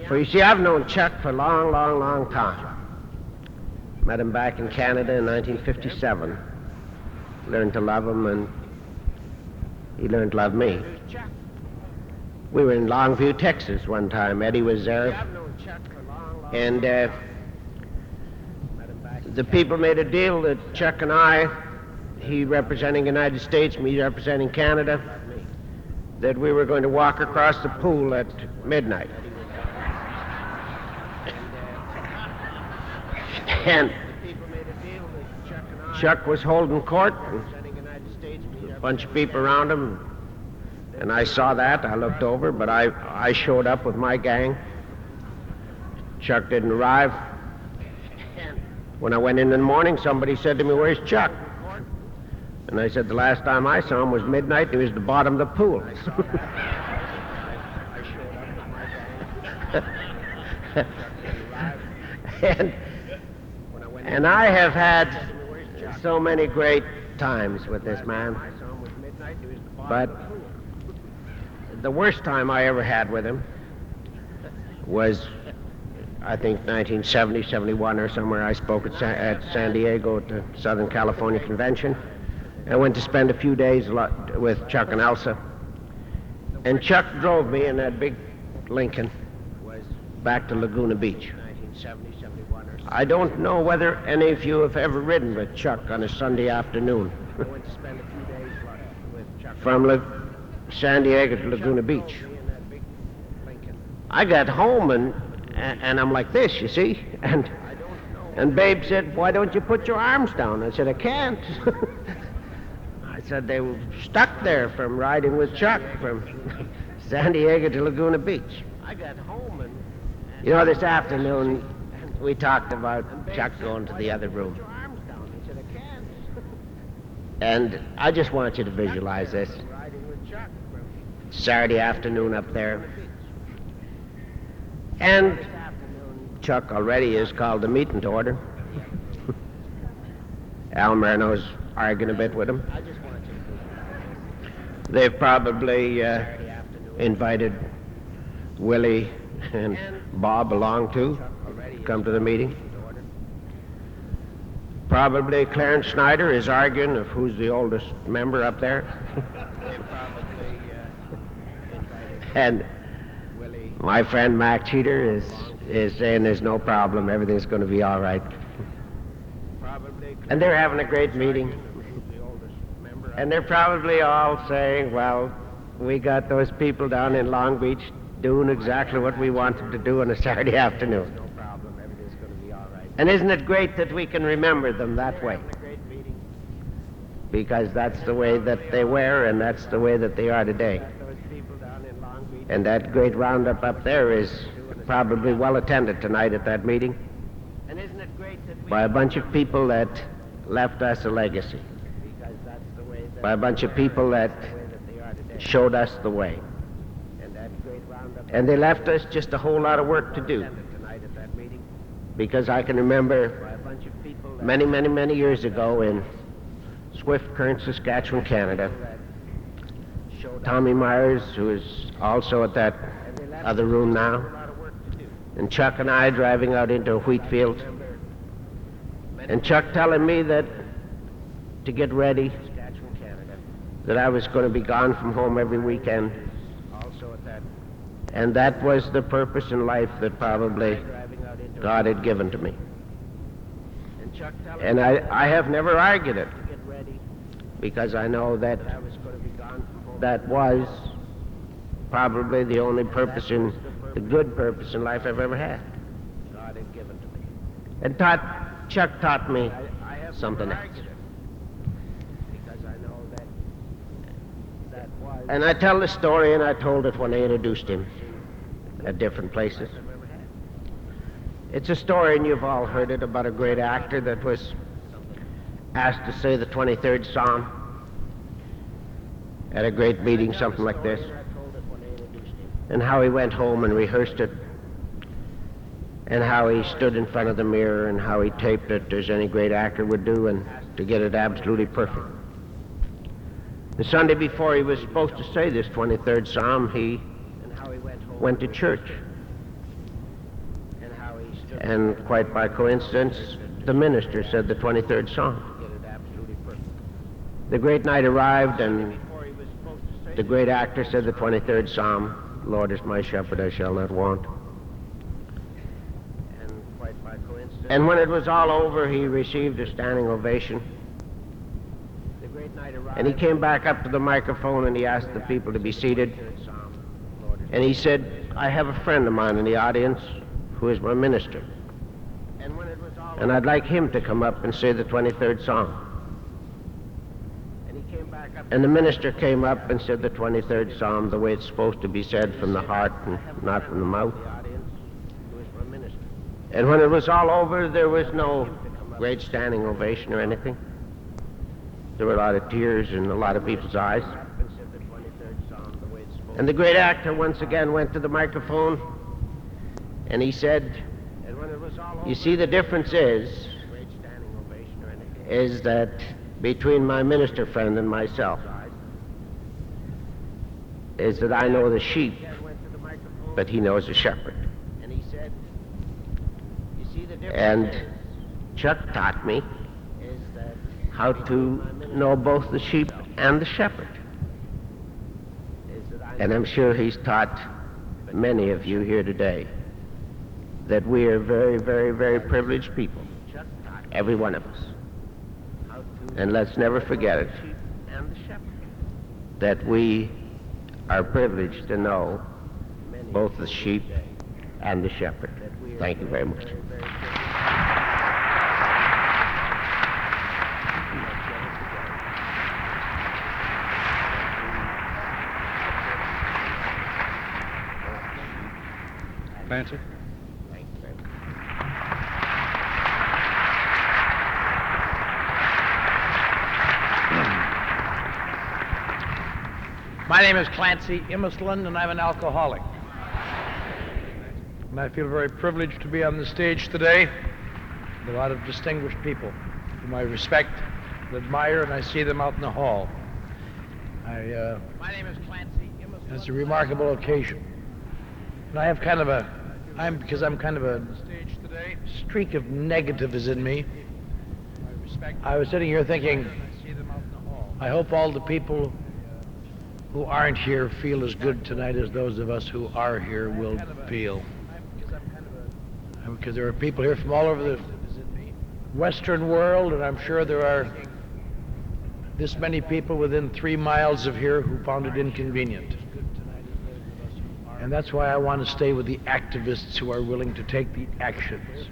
For you see, I've known Chuck for a long, long, long time. Met him back in Canada in 1957. Learned to love him, and he learned to love me. We were in Longview, Texas one time. Eddie was there. And the people made a deal that Chuck and I, he representing the United States, me representing Canada, that we were going to walk across the pool at midnight. And Chuck was holding court, a bunch of people around him, and I saw that. I looked over, but I showed up with my gang. Chuck didn't arrive. When I went in the morning, somebody said to me, "Where's Chuck?" And I said, the last time I saw him was midnight, and he was at the bottom of the pool. And I have had so many great times with this man. But the worst time I ever had with him was, I think, 1970, 71 or somewhere. I spoke at San Diego at the Southern California Convention. I went to spend a few days with Chuck and Elsa. And Chuck drove me in that big Lincoln back to Laguna Beach. I don't know whether any of you have ever ridden with Chuck on a Sunday afternoon from San Diego to Laguna Beach. I got home and I'm like this, you see, and Babe said, "Why don't you put your arms down?" I said, "I can't." I said, "They were stuck there from riding with Chuck from San Diego to Laguna Beach." I got home and you know, this afternoon we talked about Chuck going to the other room. And I just want you to visualize this. Saturday afternoon up there. And Chuck already has called the meeting to order. Al Marino's arguing a bit with him. They've probably invited Willie and Bob along too, come to the meeting. Probably Clarence Snyder is arguing of who's the oldest member up there. And my friend Mac Cheater is saying there's no problem, everything's going to be all right. And they're having a great meeting. And they're probably all saying, well, we got those people down in Long Beach doing exactly what we wanted to do on a Saturday afternoon. And isn't it great that we can remember them that way? Because that's the way that they were, and that's the way that they are today. And that great roundup up there is probably well attended tonight at that meeting by a bunch of people that left us a legacy, by a bunch of people that showed us the way. And they left us just a whole lot of work to do. Because I can remember many, many, many years ago in Swift Current, Saskatchewan, Canada, Tommy Myers, who is also at that other room now, and Chuck and I driving out into a wheat field, and Chuck telling me that to get ready, that I was going to be gone from home every weekend, and that was the purpose in life that probably God had given to me. And I have never argued it, because I know that that was probably the only purpose the good purpose in life I've ever had. And Chuck taught me something else. And I tell the story, and I told it when I introduced him at different places. It's a story, and you've all heard it, about a great actor that was asked to say the 23rd Psalm at a great meeting, something like this, and how he went home and rehearsed it, and how he stood in front of the mirror, and how he taped it as any great actor would do, and to get it absolutely perfect. The Sunday before he was supposed to say this 23rd Psalm, he went to church. And quite by coincidence, the minister said the 23rd Psalm. The great night arrived, and the great actor said the 23rd Psalm, "Lord is my shepherd, I shall not want." And when it was all over, he received a standing ovation. And he came back up to the microphone and he asked the people to be seated. And he said, "I have a friend of mine in the audience who is my minister. And I'd like him to come up and say the 23rd Psalm." And the minister came up and said the 23rd Psalm the way it's supposed to be said, from the heart and not from the mouth. And when it was all over, there was no great standing ovation or anything. There were a lot of tears in a lot of people's eyes. And the great actor once again went to the microphone and he said, "You see, the difference is that between my minister friend and myself is that I know the sheep, but he knows the shepherd." And Chuck taught me how to know both the sheep and the shepherd. And I'm sure he's taught many of you here today that we are very, very, very privileged people, every one of us. And let's never forget it, that we are privileged to know both the sheep and the shepherd. Thank you very much. Clancy? My name is Clancy Imeslund, and I'm an alcoholic. And I feel very privileged to be on the stage today with a lot of distinguished people whom I respect and admire, and I see them out in the hall. My name is Clancy Imeslund. It's a remarkable occasion. And I have because I'm kind of a streak of negative is in me. I was sitting here thinking, I hope all the people who aren't here feel as good tonight as those of us who are here will feel. Because there are people here from all over the Western world, and I'm sure there are this many people within 3 miles of here who found it inconvenient. And that's why I want to stay with the activists who are willing to take the actions.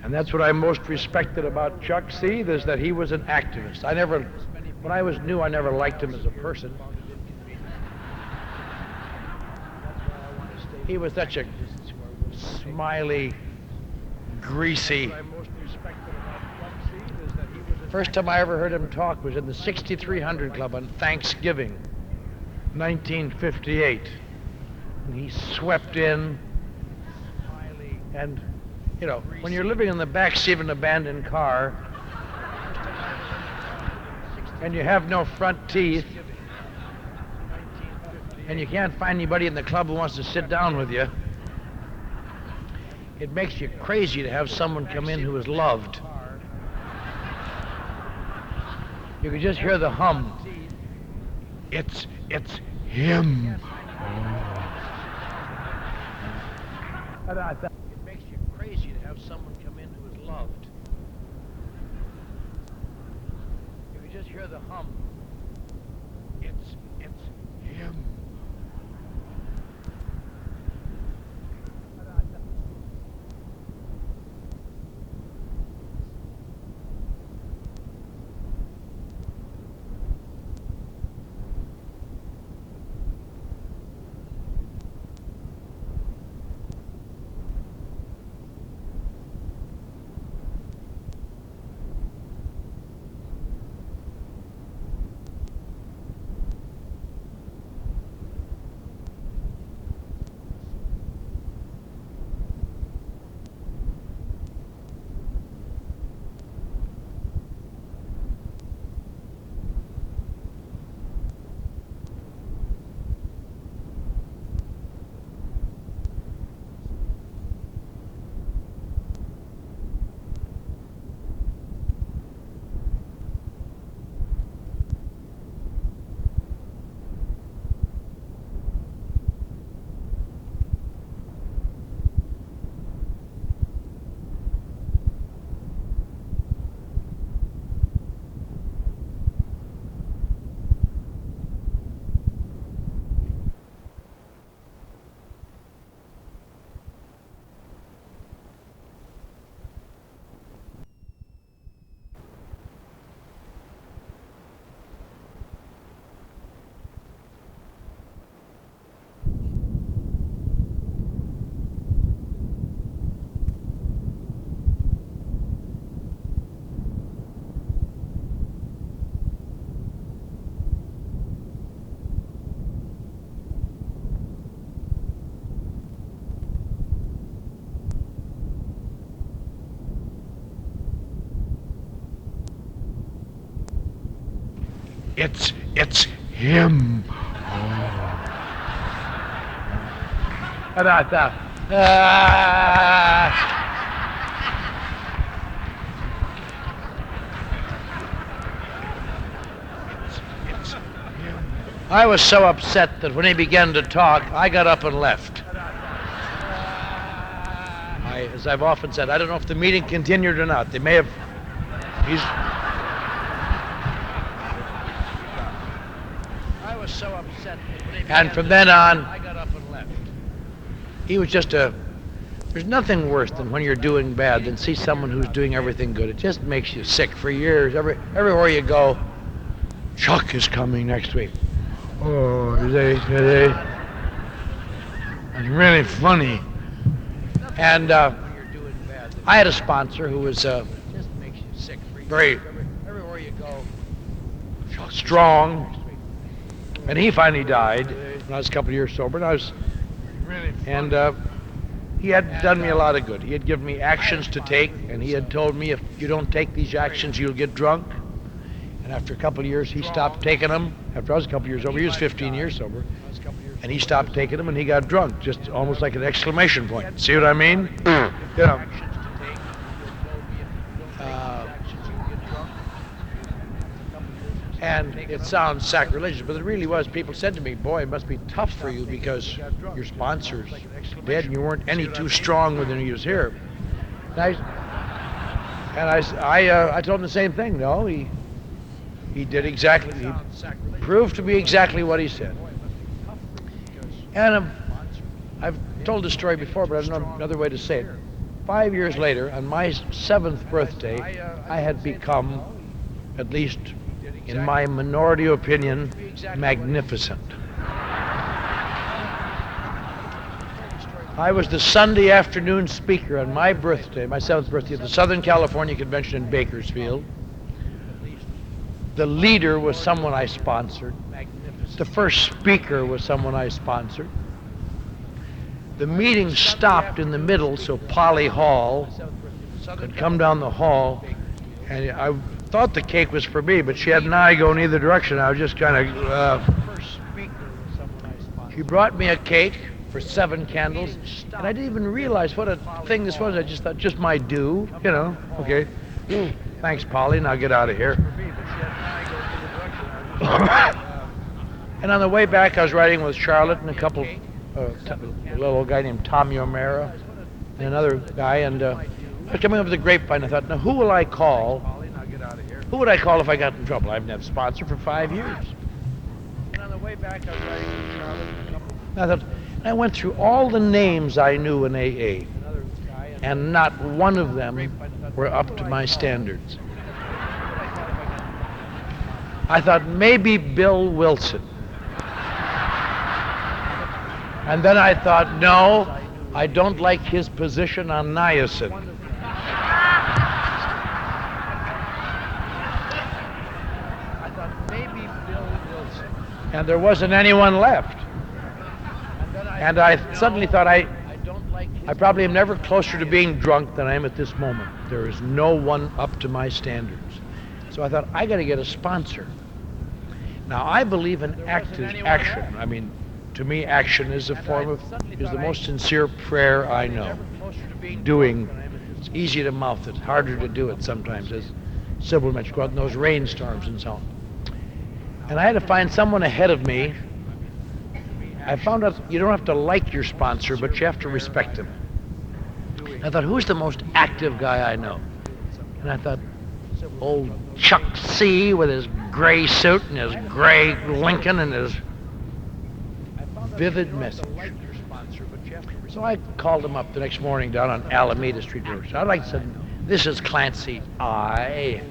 And that's what I most respected about Chuck, see, is that he was an activist. When I was new, I never liked him as a person. He was such a smiley, greasy. First time I ever heard him talk was in the 6300 Club on Thanksgiving, 1958. And he swept in, and, you know, when you're living in the backseat of an abandoned car, and you have no front teeth, and you can't find anybody in the club who wants to sit down with you, it makes you crazy to have someone come in who is loved. You could just hear the hum. It's him. It makes you crazy to have someone come in who is loved. You could just hear the hum. It's him. It's him. I was so upset that when he began to talk, I got up and left. As I've often said, I don't know if the meeting continued or not. They may have. I was so upset. And from then on, I got up and left. He was just there's nothing worse than when you're doing bad than see someone who's doing everything good. It just makes you sick for years. Everywhere you go, Chuck is coming next week. Oh, is they? It's really funny. And I had a sponsor who was very strong, and he finally died when I was a couple of years sober. And he had done me a lot of good. He had given me actions to take, and he had told me if you don't take these actions, you'll get drunk. And after a couple of years, he stopped taking them. After I was a couple of years sober, he was 15 years sober. And he stopped taking them, and he got drunk, just almost like an exclamation point. See what I mean? You know. And it sounds sacrilegious, but it really was. People said to me, boy, it must be tough for you because your sponsor's dead and you weren't any too strong when he was here. And I told him the same thing. No, he did exactly, he proved to be exactly what he said. And I've told this story before, but I don't know another way to say it. 5 years later, on my 7th birthday, I had become, at least in my minority opinion, magnificent. I was the Sunday afternoon speaker on my birthday, my 7th birthday, at the Southern California Convention in Bakersfield. The leader was someone I sponsored. The first speaker was someone I sponsored. The meeting stopped in the middle so Polly Hall could come down the hall, and I thought the cake was for me, but she had an eye going either direction. I was just kind of... She brought me a cake for 7 candles, and I didn't even realize what a thing this was. I just thought, just my due, you know, okay. Thanks, Polly, now get out of here. And on the way back, I was riding with Charlotte and a couple, a little guy named Tommy O'Mara and another guy, and I was coming up with the grapevine. I thought, now who will I call? Who would I call if I got in trouble? I haven't had a sponsor for 5 years. And on the way back, I was riding with Charlotte and a couple. I thought, I went through all the names I knew in AA, and not one of them were up to my standards. I thought maybe Bill Wilson. And then I thought, no, I don't like his position on niacin. I thought maybe Bill Wilson. And there wasn't anyone left. And I suddenly thought, I probably am never closer to being drunk than I am at this moment. There is no one up to my standards. So I thought, I got to get a sponsor. Now, I believe in active action. I mean, to me, action is a form of, is the most sincere prayer I know. Doing, it's easy to mouth it, harder to do it sometimes, as Sybil mentioned, go out in those rainstorms and so on. And I had to find someone ahead of me. I found out you don't have to like your sponsor, but you have to respect him. I thought, who's the most active guy I know? And I thought, old Chuck C. with his gray suit and his gray Lincoln and his vivid message. So I called him up the next morning down on Alameda Street. I'd like to say, this is Clancy. I'd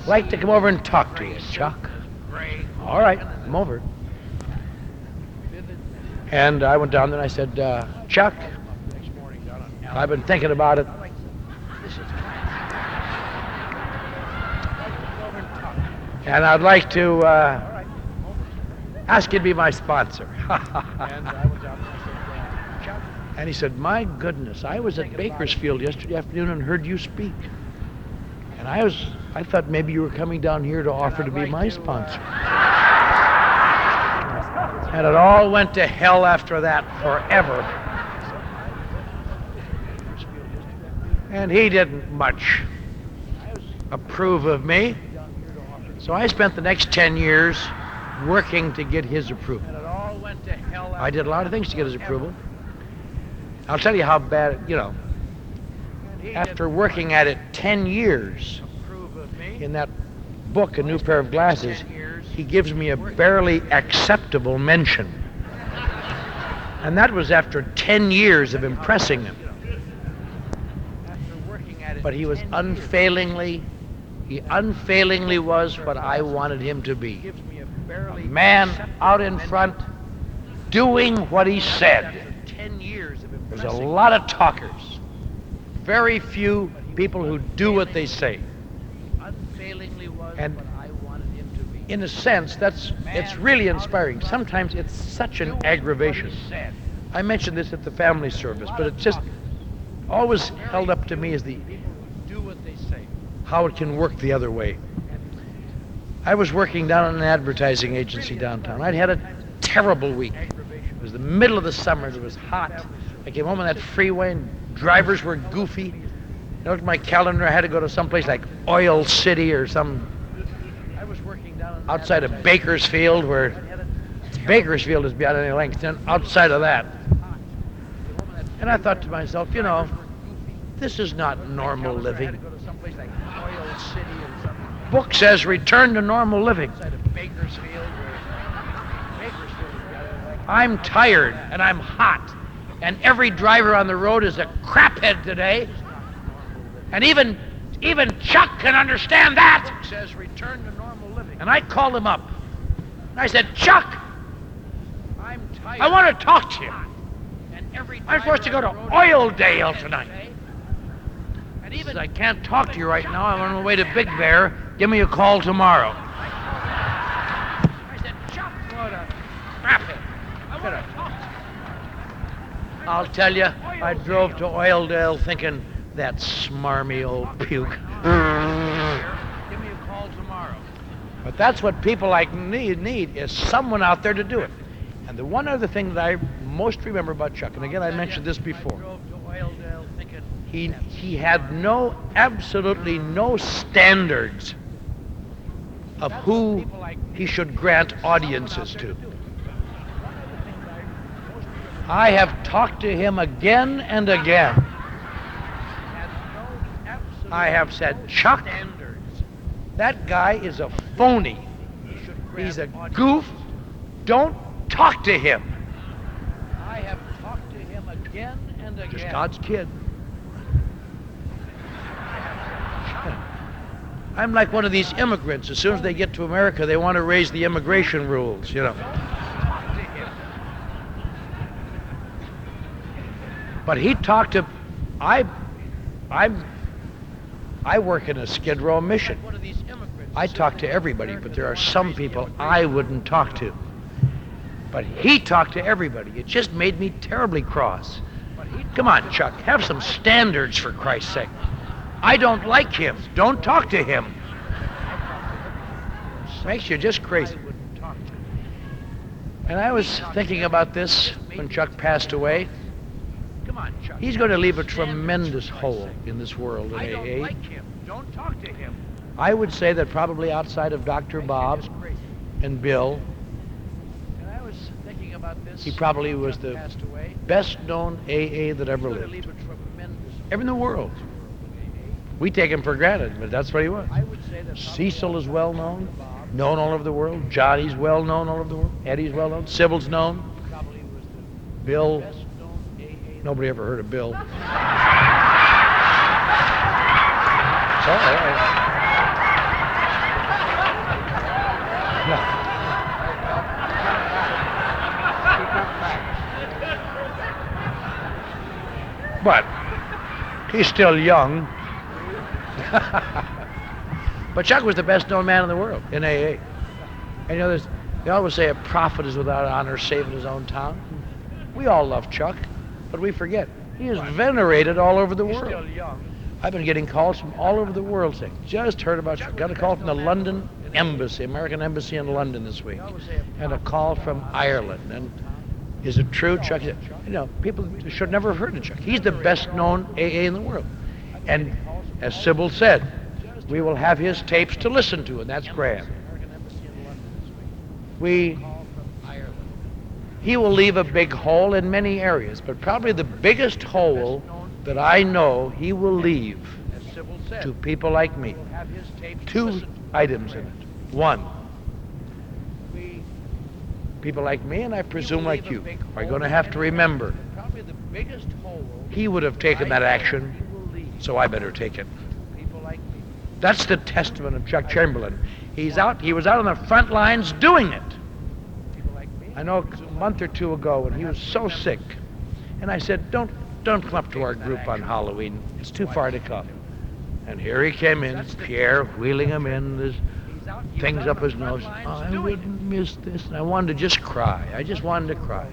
like to come over and talk to you, Chuck. All right, come over. And I went down there and I said, Chuck, I've been thinking about it. And I'd like to ask you to be my sponsor. And he said, my goodness, I was at Bakersfield yesterday afternoon and heard you speak. And I thought maybe you were coming down here to offer to be my sponsor. And it all went to hell after that forever. And he didn't much approve of me. So I spent the next 10 years working to get his approval. I did a lot of things to get his approval. I'll tell you how bad, you know, after working at it 10 years, in that book, A New Pair of Glasses, he gives me a barely acceptable mention. And that was after 10 years of impressing him. But he was unfailingly was what I wanted him to be. A man out in front, doing what he said. There's a lot of talkers, very few people who do what they say. And in a sense, it's really inspiring. Sometimes it's such an aggravation. I mentioned this at the family service, but it's just always held up to me as how it can work the other way. I was working down in an advertising agency downtown. I'd had a terrible week. It was the middle of the summer. It was hot. I came home on that freeway and drivers were goofy. I looked at my calendar. I had to go to someplace like Oil City or some outside of Bakersfield, where Bakersfield is beyond any length, and outside of that. And I thought to myself, you know, this is not normal living. Book says return to normal living. I'm tired and I'm hot And every driver on the road is a craphead today. And even Chuck can understand that. Says return to normal living. And I called him up. And I said, Chuck, I'm tired. I want to talk to you. I'm supposed to go to Oildale tonight. And he says, I can't talk to you right now. I'm on my way to Big Bear. Give me a call tomorrow. I said, Chuck, what a craphead. I want to talk to you. I'll tell you, I drove to Oildale thinking, that smarmy old puke. Give me a call tomorrow. But that's what people like need is someone out there to do it. And the one other thing that I most remember about Chuck, and again I mentioned this before, he had absolutely no standards of who he should grant audiences to. I have talked to him again and again. I have said, Chuck, that guy is a phony. He's a goof. Don't talk to him. I have talked to him again and again. Just God's kid. I'm like one of these immigrants. As soon as they get to America, they want to raise the immigration rules, you know. But he talked to, I work in a Skid Row mission. I talk to everybody, but there are some people I wouldn't talk to. But he talked to everybody. It just made me terribly cross. Come on, Chuck, have some standards for Christ's sake. I don't like him. Don't talk to him. Makes you just crazy. And I was thinking about this when Chuck passed away. He's going to leave a tremendous hole in this world in AA. Don't talk to him. I would say that probably outside of Dr. Bob and Bill, he probably was the best known AA that ever lived. Ever in the world. We take him for granted, but that's what he was. Cecil is well known all over the world. Johnny's well known all over the world. Eddie's well known. Sybil's known. Bill, nobody ever heard of Bill. So, no. But he's still young. But Chuck was the best known man in the world in AA. And you know, they always say a prophet is without honor save in his own town. We all love Chuck, but we forget. He is venerated all over the world. Still young. I've been getting calls from all over the world saying, just heard about Chuck. Got a call from the London Embassy, American Embassy in London this week. And a call from Ireland. And is it true, Chuck? You know, people should never have heard of Chuck. He's the best known AA in the world. And as Sybil said, we will have his tapes to listen to, and that's grand. He will leave a big hole in many areas, but probably the biggest hole that I know he will leave to people like me. Two items in it. One, people like me, and I presume like you, are going to have to remember he would have taken that action, so I better take it. That's the testament of Chuck Chamberlain. He was out on the front lines doing it. I know a month or two ago when he was so sick, and I said, don't come up to our group on Halloween. It's too far to come. And here he came in, Pierre wheeling him in, there's things up his nose. Oh, I wouldn't miss this. And I wanted to just cry. I just wanted to cry.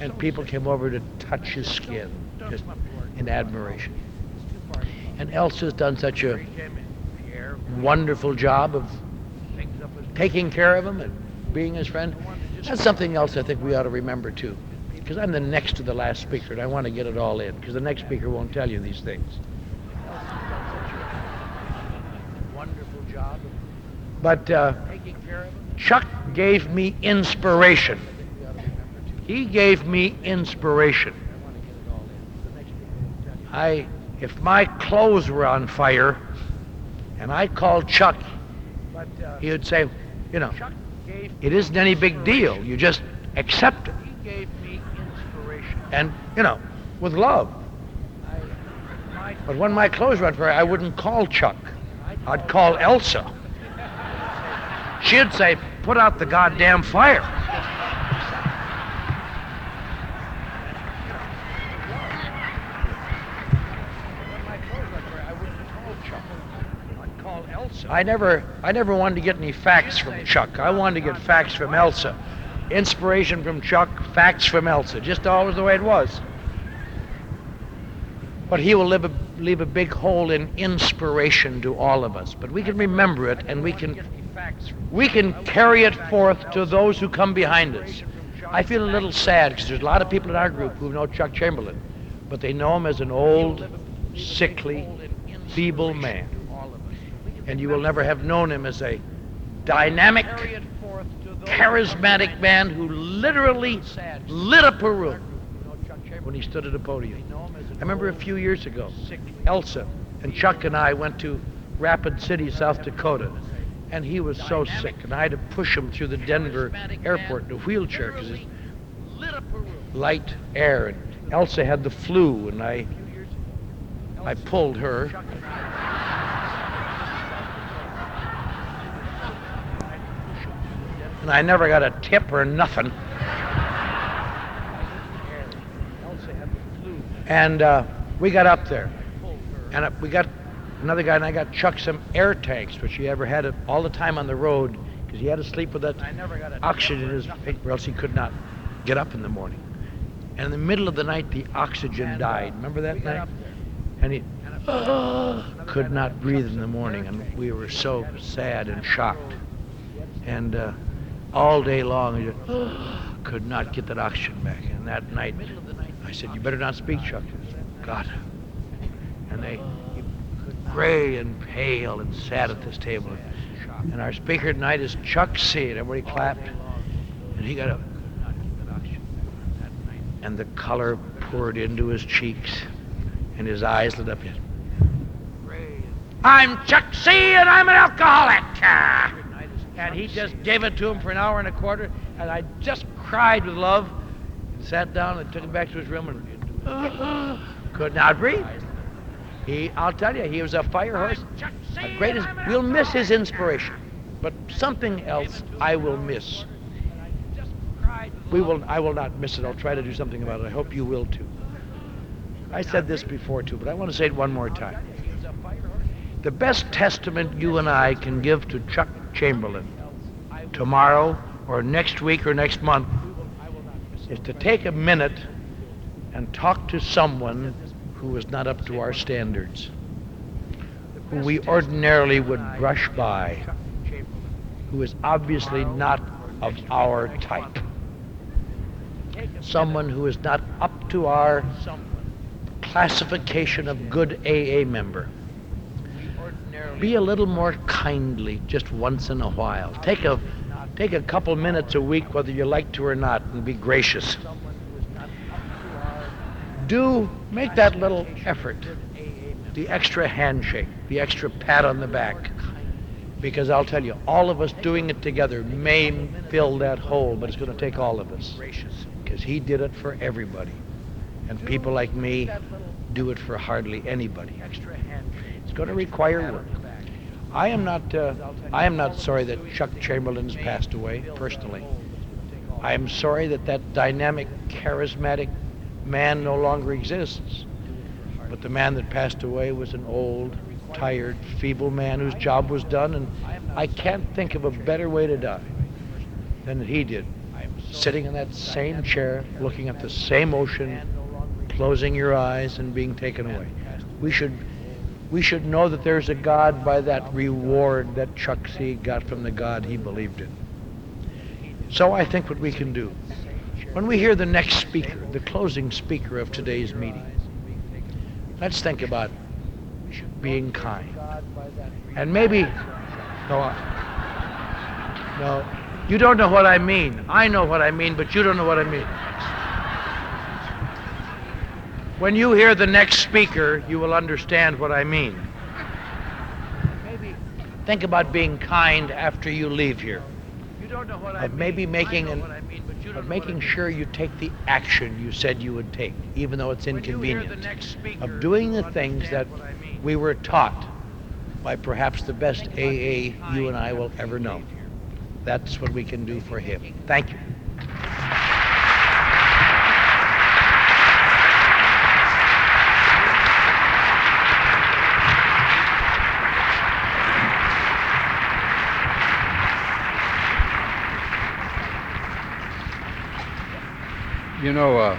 And people came over to touch his skin, just in admiration. And Elsa's done such a wonderful job of taking care of him and being his friend. That's something else I think we ought to remember too, because I'm the next to the last speaker and I want to get it all in, because the next speaker won't tell you these things. Wonderful job. But Chuck gave me inspiration. He gave me inspiration. If my clothes were on fire and I called Chuck, he would say, you know, it isn't any big deal. You just accept it. And, you know, with love. But when my clothes went awry, I wouldn't call Chuck. I'd call Elsa. She'd say, put out the goddamn fire. I never wanted to get any facts from Chuck. I wanted to get facts from Elsa. Inspiration from Chuck, facts from Elsa. Just always the way it was. But he will leave a big hole in inspiration to all of us. But we can remember it, and we can carry it forth to those who come behind us. I feel a little sad because there's a lot of people in our group who know Chuck Chamberlain, but they know him as an old, sickly, feeble man. And you will never have known him as a dynamic, charismatic man who literally lit up a room when he stood at a podium. I remember a few years ago, Elsa and Chuck and I went to Rapid City, South Dakota, and he was so sick, and I had to push him through the Denver airport in a wheelchair because it's light air, and Elsa had the flu, and I pulled her. And I never got a tip or nothing. And we got up there, and we got another guy, and I got Chuck some air tanks, which he ever had it all the time on the road, because he had to sleep with that oxygen in his face, or else he could not get up in the morning. And in the middle of the night, the oxygen died. Remember that night? And he could not breathe in the morning, and we were so sad and shocked. And all day long, he just could not get that oxygen back. And that night, I said, you better not speak, Chuck. He said, God. And they, gray and pale and sad at this table. And our speaker tonight is Chuck C. And everybody clapped. And he got up. And the color poured into his cheeks. And his eyes lit up. I'm Chuck C. and I'm an alcoholic. And he just gave it to him for an hour and a quarter, and I just cried with love, and sat down and took him back to his room and could not breathe. I'll tell you, he was a fire horse. We'll miss his inspiration, but something else I will miss. I will not miss it. I'll try to do something about it. I hope you will too. I said this before too, but I want to say it one more time. The best testament you and I can give to Chuck Chamberlain tomorrow or next week or next month is to take a minute and talk to someone who is not up to our standards, who we ordinarily would brush by, who is obviously not of our type, someone who is not up to our classification of good AA member. Be a little more kindly just once in a while. Take a couple minutes a week, whether you like to or not, and be gracious. Make that little effort, the extra handshake, the extra pat on the back, because I'll tell you, all of us doing it together may fill that hole, but it's going to take all of us, because he did it for everybody, and people like me do it for hardly anybody. It's going to require work. I am not sorry that Chuck Chamberlain has passed away, personally. I am sorry that that dynamic, charismatic man no longer exists. But the man that passed away was an old, tired, feeble man whose job was done, and I can't think of a better way to die than he did. Sitting in that same chair, looking at the same ocean, closing your eyes and being taken away. We should know that there's a God by that reward that Chuck C. got from the God he believed in. So I think what we can do, when we hear the next speaker, the closing speaker of today's meeting, let's think about being kind. And maybe, no, you don't know what I mean. I know what I mean, but you don't know what I mean. When you hear the next speaker, you will understand what I mean. Think about being kind after you leave here. Of maybe making an of making sure you take the action you said you would take, even though it's inconvenient, of doing the things that we were taught by perhaps the best AA you and I will ever know. That's what we can do for him. Thank you. You know,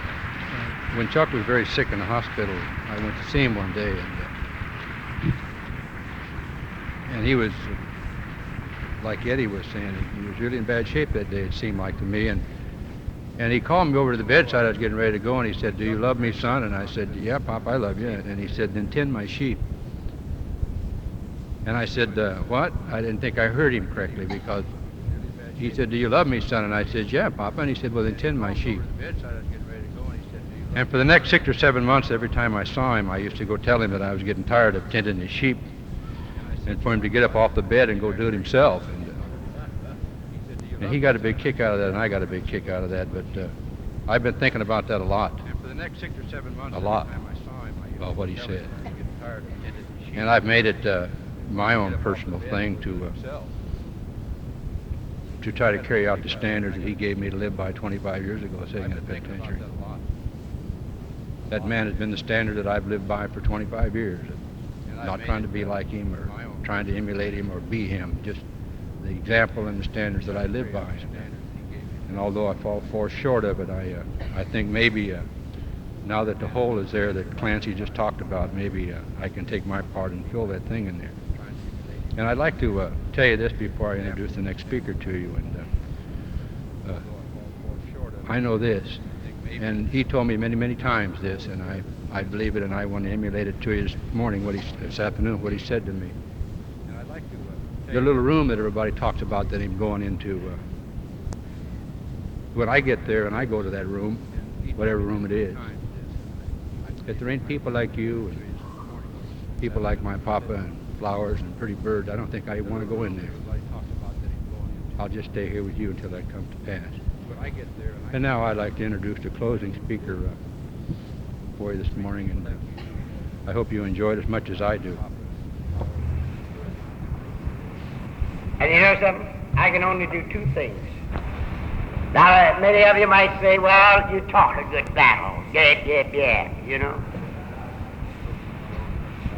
when Chuck was very sick in the hospital, I went to see him one day, and he was, like Eddie was saying, he was really in bad shape that day, it seemed like to me. And he called me over to the bedside. I was getting ready to go, and he said, "Do you love me, son?" And I said, "Yeah, Pop, I love you." And he said, "Then tend my sheep." And I said, "What?" I didn't think I heard him correctly, because he said, "Do you love me, son?" And I said, "Yeah, Papa." And he said, "Well, then tend my sheep." And for the next 6 or 7 months, every time I saw him, I used to go tell him that I was getting tired of tending his sheep, and for him to get up off the bed and go do it himself. And he got a big kick out of that, and I got a big kick out of that. But I've been thinking about that a lot. And for the next 6 or 7 months, a lot about what he said. And I've made it my own personal thing to try to carry out the standards that he gave me to live by 25 years ago, sitting in a penitentiary. That man has been the standard that I've lived by for 25 years. Not trying to be like him or trying to emulate him or be him, just the example and the standards that I live by. And although I fall far short of it, I think maybe now that the hole is there that Clancy just talked about, maybe I can take my part and fill that thing in there. And I'd like to tell you this before I introduce the next speaker to you. And I know this, and he told me many, many times this, and I believe it, and I want to emulate it to you this afternoon, what he said to me. The little room that everybody talks about that I'm going into, when I get there and I go to that room, whatever room it is, if there ain't people like you and people like my papa and flowers and pretty birds, I don't think I want to go in there. I'll just stay here with you until that comes to pass. And now I'd like to introduce the closing speaker for you this morning, and I hope you enjoy it as much as I do. And you know something? I can only do two things. Now, many of you might say, "Well, you talk a good battle. Yeah, you know."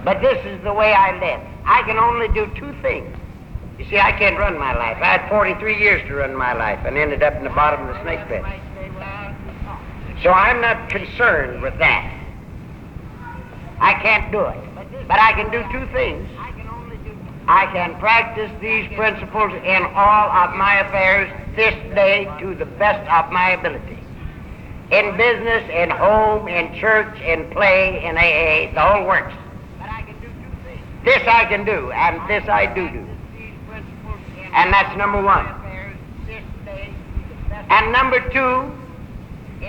But this is the way I live. I can only do two things. You see, I can't run my life. I had 43 years to run my life and ended up in the bottom of the snake pit. So I'm not concerned with that. I can't do it. But I can do two things. I can practice these principles in all of my affairs this day to the best of my ability. In business, in home, in church, in play, in AA, the whole works. This I can do, and this I do. And that's number one. And number two,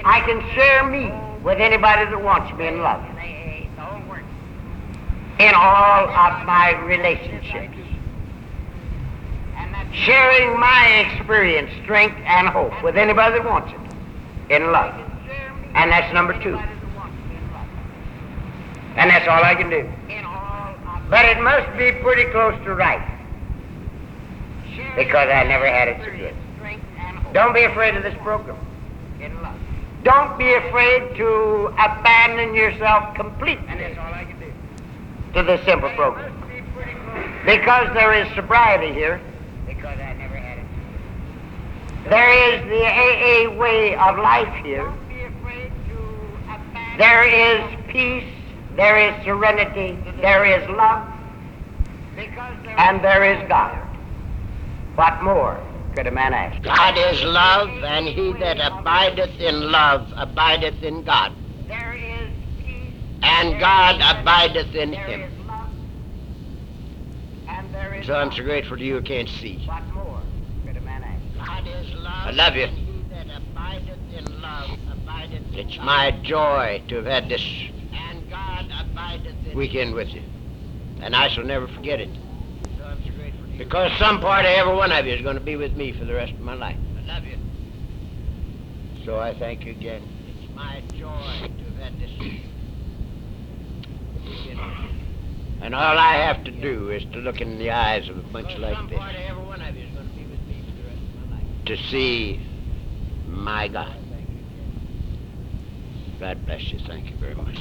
I can share me with anybody that wants me in love. In all of my relationships. Sharing my experience, strength, and hope with anybody that wants it in love. And that's number two. And that's all I can do. But it must be pretty close to right, because I never had it so good. Don't be afraid of this program. Don't be afraid to abandon yourself completely to this simple program. Because there is sobriety here. There is the AA way of life here. There is peace. There is serenity, there is love, and there is God. What more could a man ask? God is love, and he that abideth in love abideth in God. And God abideth in him. So I'm so grateful to you who can't see. What more could a man ask? God is love. I love you. It's my joy to have had this weekend with you, and I shall never forget it, because some part of every one of you is going to be with me for the rest of my life. I love you. So I thank you again. It's my joy to have had this begin with you. And all I have to do is to look in the eyes of a bunch like this to see my God. God bless you. Thank you very much.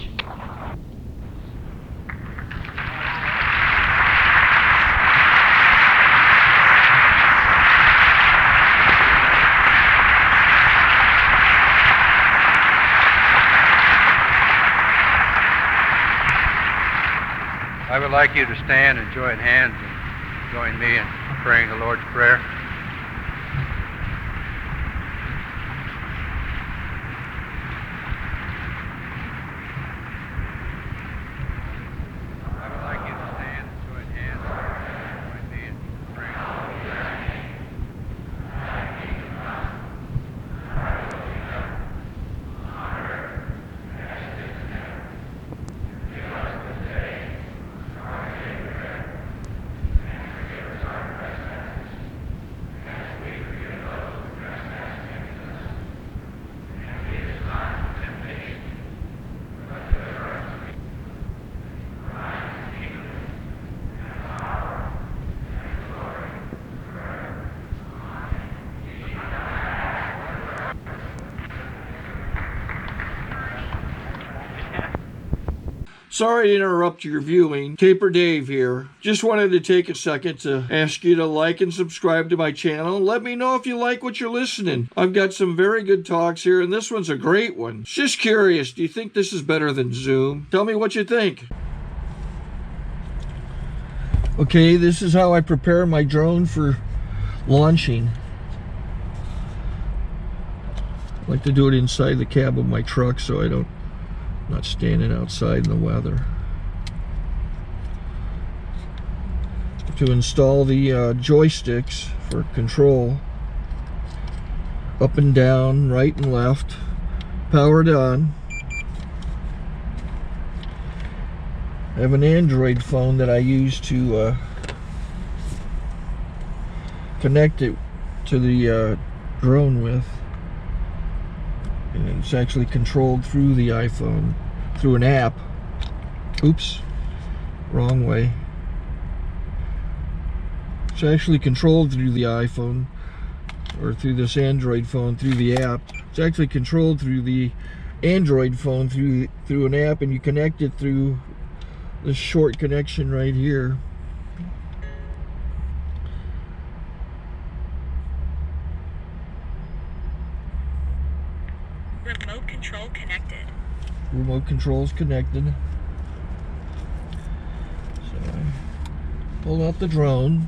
I would like you to stand and join hands and join me in praying the Lord's Prayer. I would like you to stand and join hands and join me in praying the Lord's Prayer. Sorry to interrupt your viewing. Taper Dave here. Just wanted to take a second to ask you to like and subscribe to my channel. Let me know if you like what you're listening. I've got some very good talks here, and this one's a great one. Just curious, do you think this is better than Zoom? Tell me what you think. Okay, this is how I prepare my drone for launching. I like to do it inside the cab of my truck so I'm not standing outside in the weather. To install the joysticks for control, up and down, right and left, powered on. I have an Android phone that I use to connect it to the drone with. And it's actually controlled through the iPhone, through an app. Oops, wrong way. It's actually controlled through the iPhone, or through this Android phone, through the app. It's actually controlled through the Android phone, through an app, and you connect it through this short connection right here. Remote control connected. Remote control is connected. So I pull out the drone.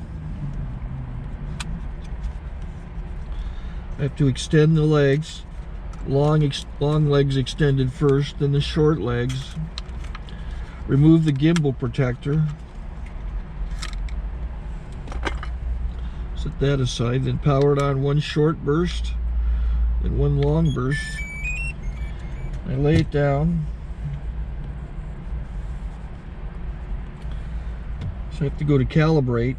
I have to extend the legs. Long legs extended first, then the short legs. Remove the gimbal protector. Set that aside, then power it on one short burst and one long burst. I lay it down. So I have to go to calibrate.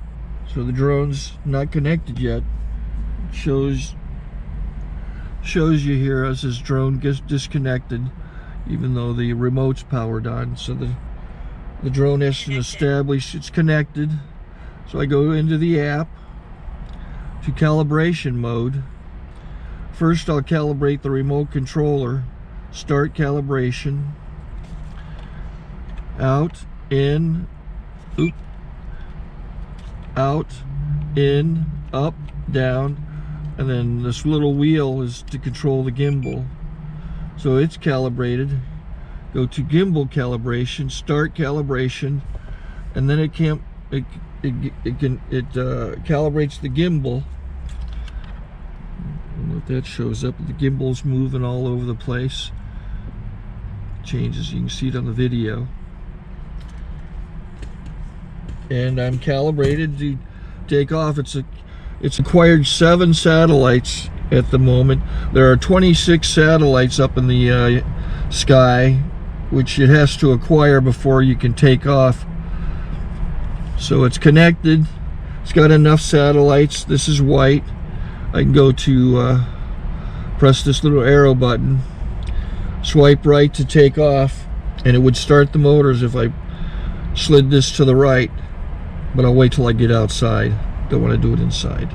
So the drone's not connected yet. It shows you here as this drone gets disconnected, even though the remote's powered on. So the drone has to establish it's connected. So I go into the app to calibration mode. First I'll calibrate the remote controller. Start calibration. Out, in, oop, out, in, up, down, and then this little wheel is to control the gimbal. So it's calibrated. Go to gimbal calibration, start calibration, and then it calibrates the gimbal. I don't know if that shows up. The gimbal's moving all over the place. Changes, you can see it on the video. And I'm calibrated to take off. It's acquired 7 satellites at the moment. There are 26 satellites up in the sky, which it has to acquire before you can take off. So it's connected. It's got enough satellites. This is white. I can go to press this little arrow button, swipe right to take off, and it would start the motors if I slid this to the right, but I'll wait till I get outside. Don't want to do it inside.